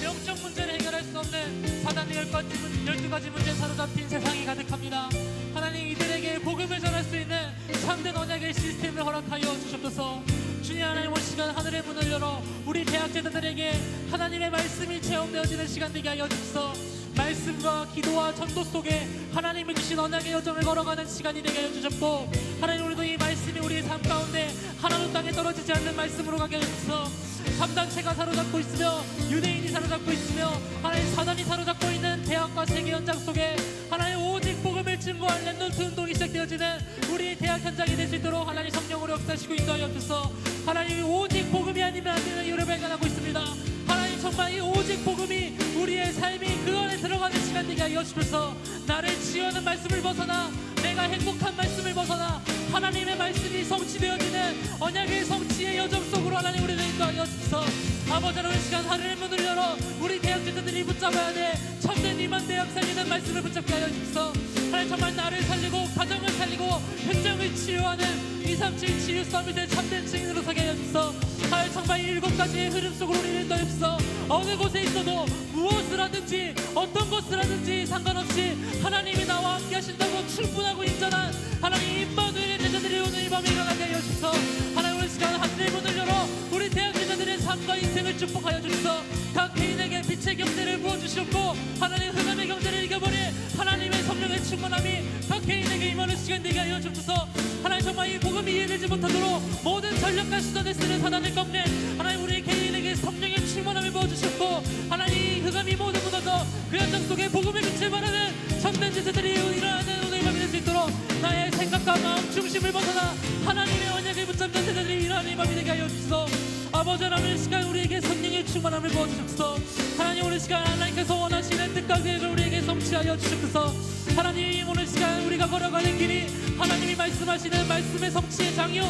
영적 문제를 해결할 수 없는 하나님 12가지 문제에 사로잡힌 세상이 가득합니다. 하나님 이들에게 복음을 전할 수 있는 참된 언약의 시스템을 허락하여 주셨소서. 주님 하나님 올 시간 하늘의 문을 열어 우리 대학제자들에게 하나님의 말씀이 체험되어지는 시간 되게 하여 주소서. 말씀과 기도와 전도 속에 하나님이 주신 언약의 여정을 걸어가는 시간이 되게 하여 주셨고, 하나님 우리도 이 말씀이 우리의 삶 가운데 하나도 땅에 떨어지지 않는 말씀으로 가게 하여 주소서. 3단체가 사로잡고 있으며 유대인이 사로잡고 있으며 하나님 사단이 사로잡고 있는 대학과 세계 현장 속에 하나님 오직 복음을 증거할 렘넌트 운동이 시작되어지는 우리 대학 현장이 될 수 있도록 하나님 성령으로 역사하시고 인도하여 주소서. 하나님이 오직 복음이 아니면 안 되는 이유를 발견하고 있습니다. 하나님 정말 이 오직 복음이 우리의 삶이 그 안에 들어가는 시간 되게 하여 주소서. 나를 치유하는 말씀을 벗어나 내가 행복한 말씀을 벗어나 하나님의 말씀이 성취되어지는 언약의 성취의 여정 속으로 하나님 우리를 인도하여 주소서. 아버지 하나님 시간 하늘의 문을 열어 우리 대학제자들이 붙잡아야 돼 참된 이만 대학 살리는 말씀을 붙잡게 하여 주소서. 하나님 정말 나를 살리고 가정을 살리고 현장을 치유하는 237 치유 서밋의 참된 증인으로 서게 하여 주소서. 하나님 정말 이 7가지의 흐름 속으로 우리를 인도하여 주소서. 어느 곳에 있어도 무엇을 하든지 어떤 것을 하든지 상관없이 하나님이 나와 함께 하신다고 충분하고 인정한 하나님 임마누엘의 제자들이 오늘 이 밤에 일어나게 하여 주소서. 하나님 오늘 시간 하늘의 문을 열어 우리 대학 제자들의 삶과 인생을 축복하여 주소서. 각 개인에게 빛의 경제를 부어주시옵고 하나님 흑암의 경제를 이겨버릴 하나님의 성령의 충만함이 각 개인에게 임하는 시간 되게 하여 주소서. 하나님 정말 이 복음이 이해되지 못하도록 모든 전략과 수단을 쓰는 사단을 꺾는 하나님 우리 개인에게 성령의 충만함을 부어주시옵고 하나님 흑암이 모두 무너져 그 현장 속에 복음의 빛을 발하는 참된 제자들이 일어나는 오늘 밤이 될 수 있도록 나의 생각과 마음 중심을 벗어나 하나님의 언약을 붙잡는 제자들이 일어나는 이 밤이 되게 하여 주소서. 아버지 하나님 이 시간 우리에게 성령의 충만함을 부어주옵소서. 하나님 오늘 시간 하나님께서 원하시는 뜻과 계획을 우리에게 성취하여 주옵소서. 하나님 오늘 시간 우리가 걸어가는 길이 하나님이 말씀하시는 말씀의 성취의 장요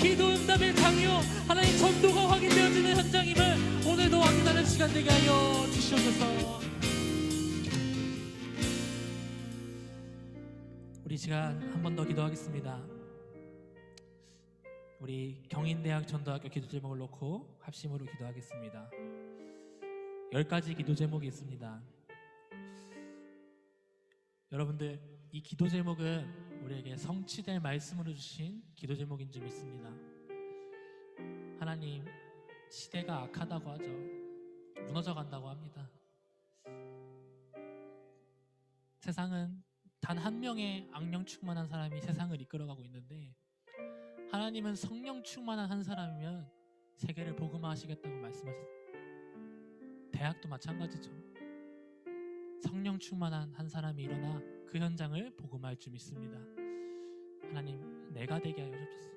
기도 응답의 장요 하나님 전도가 확인되어지는 현장임을 오늘도 확인하는 시간 되게 하여 주시옵소서. 우리 시간 한 번 더 기도하겠습니다. 우리 경인대학 전도학교 기도 제목을 놓고 합심으로 기도하겠습니다. 10가지 기도 제목이 있습니다. 여러분들 이 기도 제목은 우리에게 성취될 말씀으로 주신 기도 제목인 줄 믿습니다. 하나님 시대가 악하다고 하죠. 무너져 간다고 합니다. 세상은 단 한 명의 악령 충만한 사람이 세상을 이끌어가고 있는데 하나님은 성령 충만한 한 사람이면 세계를 복음화하시겠다고 말씀하셨어요. 대학도 마찬가지죠. 성령 충만한 한 사람이 일어나 그 현장을 복음화할 줄 믿습니다. 하나님 내가 되게 하여 주옵소서.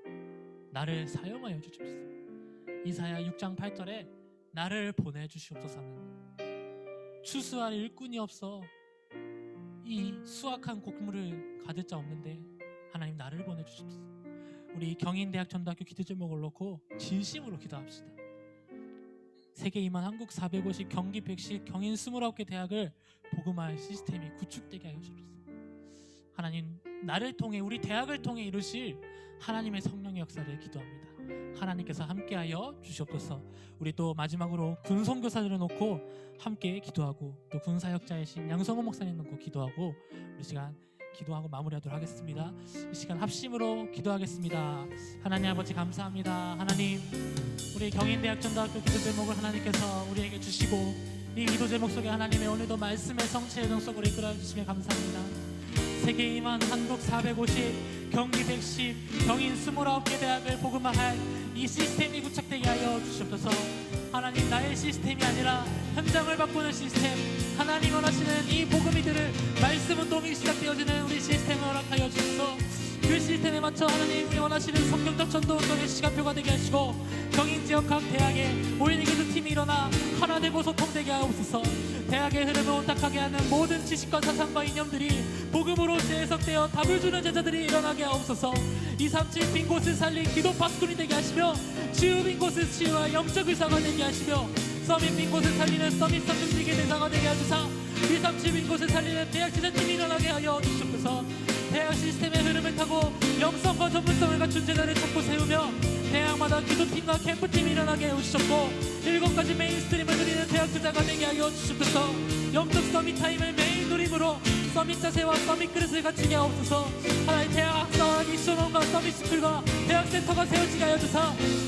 나를 사용하여 주옵소서. 이사야 6장 8절에 나를 보내주시옵소서 하는 추수할 일꾼이 없어 이 수확한 곡물을 가질 자 없는데 하나님 나를 보내주십시오. 우리 경인대학 전도학교 기도 제목을 놓고 진심으로 기도합시다. 세계 2만 한국 450 경기 110 경인 29개 대학을 복음화할 시스템이 구축되게 하여 주옵소서. 하나님 나를 통해 우리 대학을 통해 이루실 하나님의 성령의 역사를 기도합니다. 하나님께서 함께하여 주시옵소서. 우리 또 마지막으로 군선교사들을 놓고 함께 기도하고 또 군사역자이신 양성호 목사님 놓고 기도하고 우리 시간 기도하고 마무리하도록 하겠습니다. 이 시간 합심으로 기도하겠습니다. 하나님 아버지 감사합니다. 하나님 우리 경인대학 전도학교 기도 제목을 하나님께서 우리에게 주시고 이 기도 제목 속에 하나님의 오늘도 말씀의 성취의 정 속으로 이끌어 주시며 감사합니다. 세계 2만 한국 450 경기 110 경인 29개 대학을 복음화할 이 시스템이 구축되게 하여 주시옵소서. 하나님 나의 시스템이 아니라 현장을 바꾸는 시스템 하나님 원하시는 이 복음이들을 말씀 운동이 시작되어지는 우리 시스템을 허락하여 주소서. 그 시스템에 맞춰 하나님이 원하시는 성경적 전도 운동의 시간표가 되게 하시고 경인 지역 각 대학에 5인 기도 팀이 일어나 하나 되고 소통되게 하옵소서. 대학의 흐름을 온탁하게 하는 모든 지식과 사상과 이념들이 복음으로 재해석되어 답을 주는 제자들이 일어나게 하옵소서. 237 빈 곳을 살린 기도 파수꾼이 되게 하시며 치유 빈 곳을 치유할 영적 의사가 되게 하시며 서밋 빈 곳을 살리는 서밋 성경직의 대사가 되게 하시사 237 빈 곳을 살리는 대학 제자팀이 일어나게 하여 주시옵소서. 대학 시스템의 흐름을 타고 영성과 전문성을 갖춘 제자를 찾고 세우며 대학마다 기도팀과 캠프팀이 일어나게 해주셨고 7가지 메인스트림을 누리는 대학 제자가 되게 하여 주시옵소서. 영적 서밋 타임을 메인 누림으로 서밋 자세와 서밋 그릇을 갖추게 하옵소서. 하나님 대학 학사와 미션원과 서밋 스쿨과 대학센터가 세워지게 하여 주사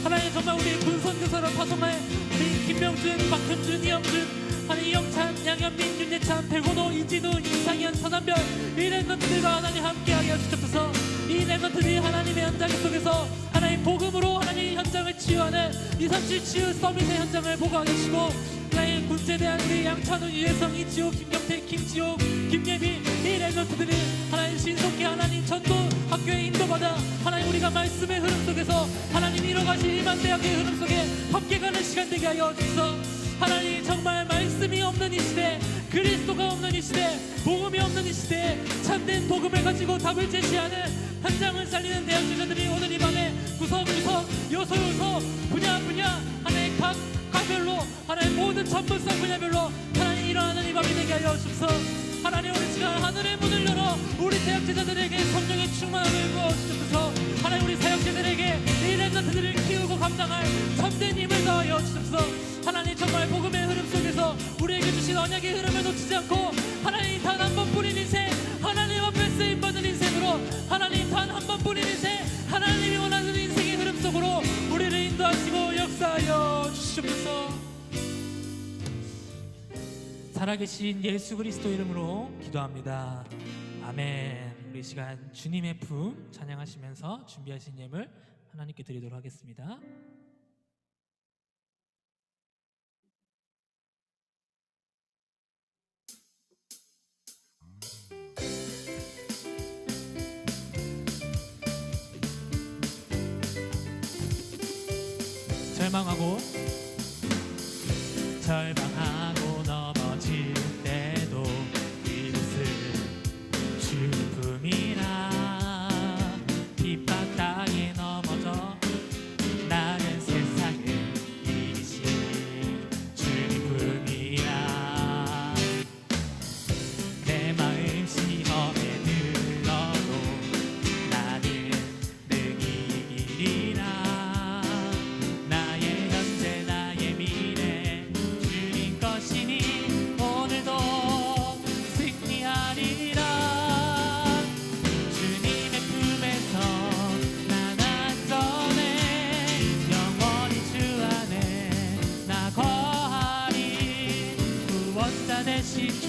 하나님 정말 우리 군선교사로 파송할 우리 김명준, 박현준, 이영준 하나님 이영찬, 양현민, 윤예찬, 백원호, 이진우, 이상현, 서남별 이 랩런트들과 하나님 함께하게 하시옵소서. 이 랩런트들이 하나님의 현장 속에서 하나님 복음으로 하나님 현장을 치유하는 237 치유 서밋의 현장을 보고하게 하시고 하나님 군제대한 우리 양찬우, 유혜성, 이지호, 김경태, 김지호, 김예비 이 랩런트들이 하나님 신속히 하나님 전도 학교에 인도받아 하나님 우리가 말씀의 흐름 속에서 하나님 이뤄가신 일만대학의 흐름 속에 함께 가는 시간 되게 하여 주소서. 하나님 정말 말씀이 없는 이 시대, 그리스도가 없는 이 시대, 복음이 없는 이 시대, 참된 복음을 가지고 답을 제시하는 현장을 살리는 대학교자들이 오늘 이 밤에 구석구석 요소요소 분야분야 하나님 각별로 하나님 모든 전문성 분야별로 하나님 일어나는 이 밤이 되게 하여 주소서. 하나님 우리 시간 하늘의 문을 열어 우리 대학제자들에게 성령의 충만함을 부어주셔서 하나님 우리 사역자들에게 이 랩런트들을 키우고 감당할 참된 힘을 더하여 주셔서 하나님 정말 복음의 흐름 속에서 우리에게 주신 언약의 흐름을 놓치지 않고 하나님 단 한 번뿐인 인생 하나님 앞에 쓰임받는 인생으로 하나님 단 한 번뿐인 인생 하나님이 원하는 인생의 흐름 속으로 우리를 인도하시고 역사하여 주시옵소서. 살아계신 예수 그리스도 이름으로 기도합니다. 아멘. 우리 시간 주님의 품 찬양하시면서 준비하신 예물 하나님께 드리도록 하겠습니다. 절망하고 넘어질 때도 이곳은 주님 품이라 핍박 땅에 넘어져 나는 세상을 이기신 주님 품이라 내 마음 시험에 들어도 나는 능히 이기리라 나의 현재 나의 미래 주님 것이니 오늘도 승리하리라 주님의 품에서 난 안전해 영원히 주 안에 나 거하리 구원자 되신 주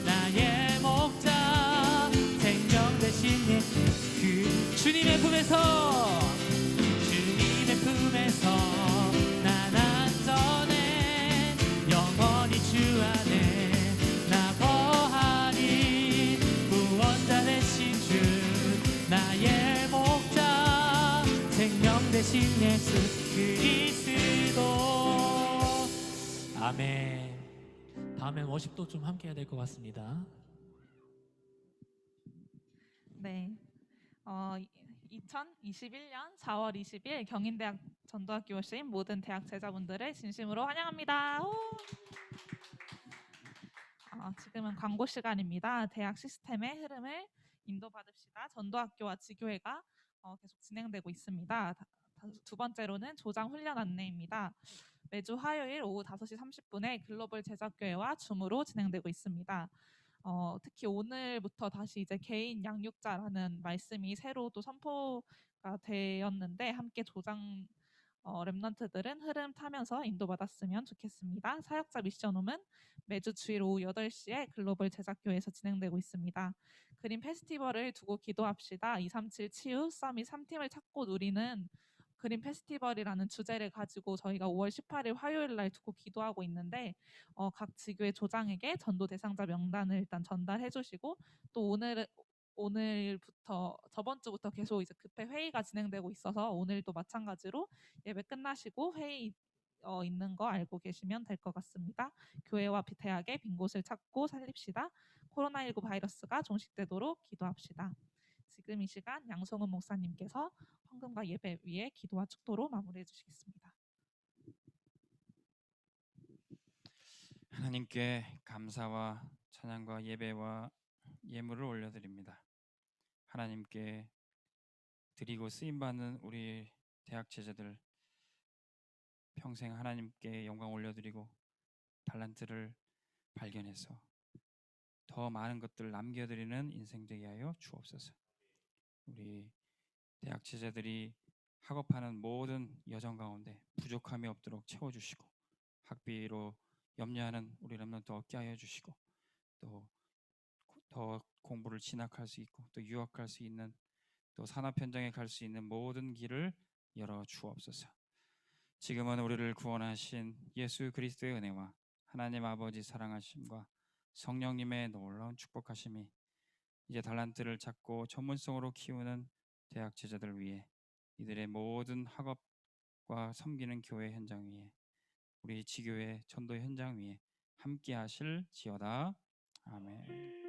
나의 목자 생명 되신 그 주님의 품에서 난 안전해 영원히 주 안에 나 거하리 구원자 되신 주 나의 목자 생명 되신 예수 그리스도. 아멘. 다음엔 워십도 좀 함께 해야 될 것 같습니다. 네. 2021년 4월 20일 경인대학 전도학교 오신 모든 대학 제자분들을 진심으로 환영합니다. 지금은 광고 시간입니다. 대학 시스템의 흐름을 인도받읍시다. 전도학교와 지교회가 계속 진행되고 있습니다. 두 번째로는 조장 훈련 안내입니다. 매주 화요일 오후 5시 30분에 글로벌 제자교회와 줌으로 진행되고 있습니다. 특히 오늘부터 다시 이제 개인 양육자라는 말씀이 새로 또 선포가 되었는데 함께 조장 랩런트들은 흐름 타면서 인도받았으면 좋겠습니다. 사역자 미션홈은 매주 주일 오후 8시에 글로벌 제작교회에서 진행되고 있습니다. 그림 페스티벌을 두고 기도합시다. 237 치유 서밋 3팀을 찾고 누리는 그림 페스티벌이라는 주제를 가지고 저희가 5월 18일 화요일 날 두고 기도하고 있는데 각 지교회 조장에게 전도 대상자 명단을 일단 전달해 주시고 또 오늘부터 저번 주부터 계속 이제 급회 회의가 진행되고 있어서 오늘도 마찬가지로 예배 끝나시고 회의 있는 거 알고 계시면 될 것 같습니다. 교회와 대학의 빈 곳을 찾고 살립시다. 코로나19 바이러스가 종식되도록 기도합시다. 지금 이 시간 양성훈 목사님께서 헌금과 예배 위에 기도와 축도로 마무리해 주시겠습니다. 하나님께 감사와 찬양과 예배와 예물을 올려드립니다. 하나님께 드리고 쓰임받는 우리 대학 제자들 평생 하나님께 영광 올려드리고 달란트를 발견해서 더 많은 것들을 남겨드리는 인생 되게 하여 주옵소서. 우리 대학 제자들이 학업하는 모든 여정 가운데 부족함이 없도록 채워주시고, 학비로 염려하는 우리 렘넌트 얻게 하여 주시고, 또 더 공부를 진학할 수 있고 또 유학할 수 있는, 또 산업 현장에 갈 수 있는 모든 길을 열어 주옵소서. 지금은 우리를 구원하신 예수 그리스도의 은혜와 하나님 아버지 사랑하심과 성령님의 놀라운 축복하심이 이제 달란트를 찾고 전문성으로 키우는 대학 제자들 위해, 이들의 모든 학업과 섬기는 교회 현장 위에, 우리 지교회 전도 현장 위에 함께 하실지어다. 아멘.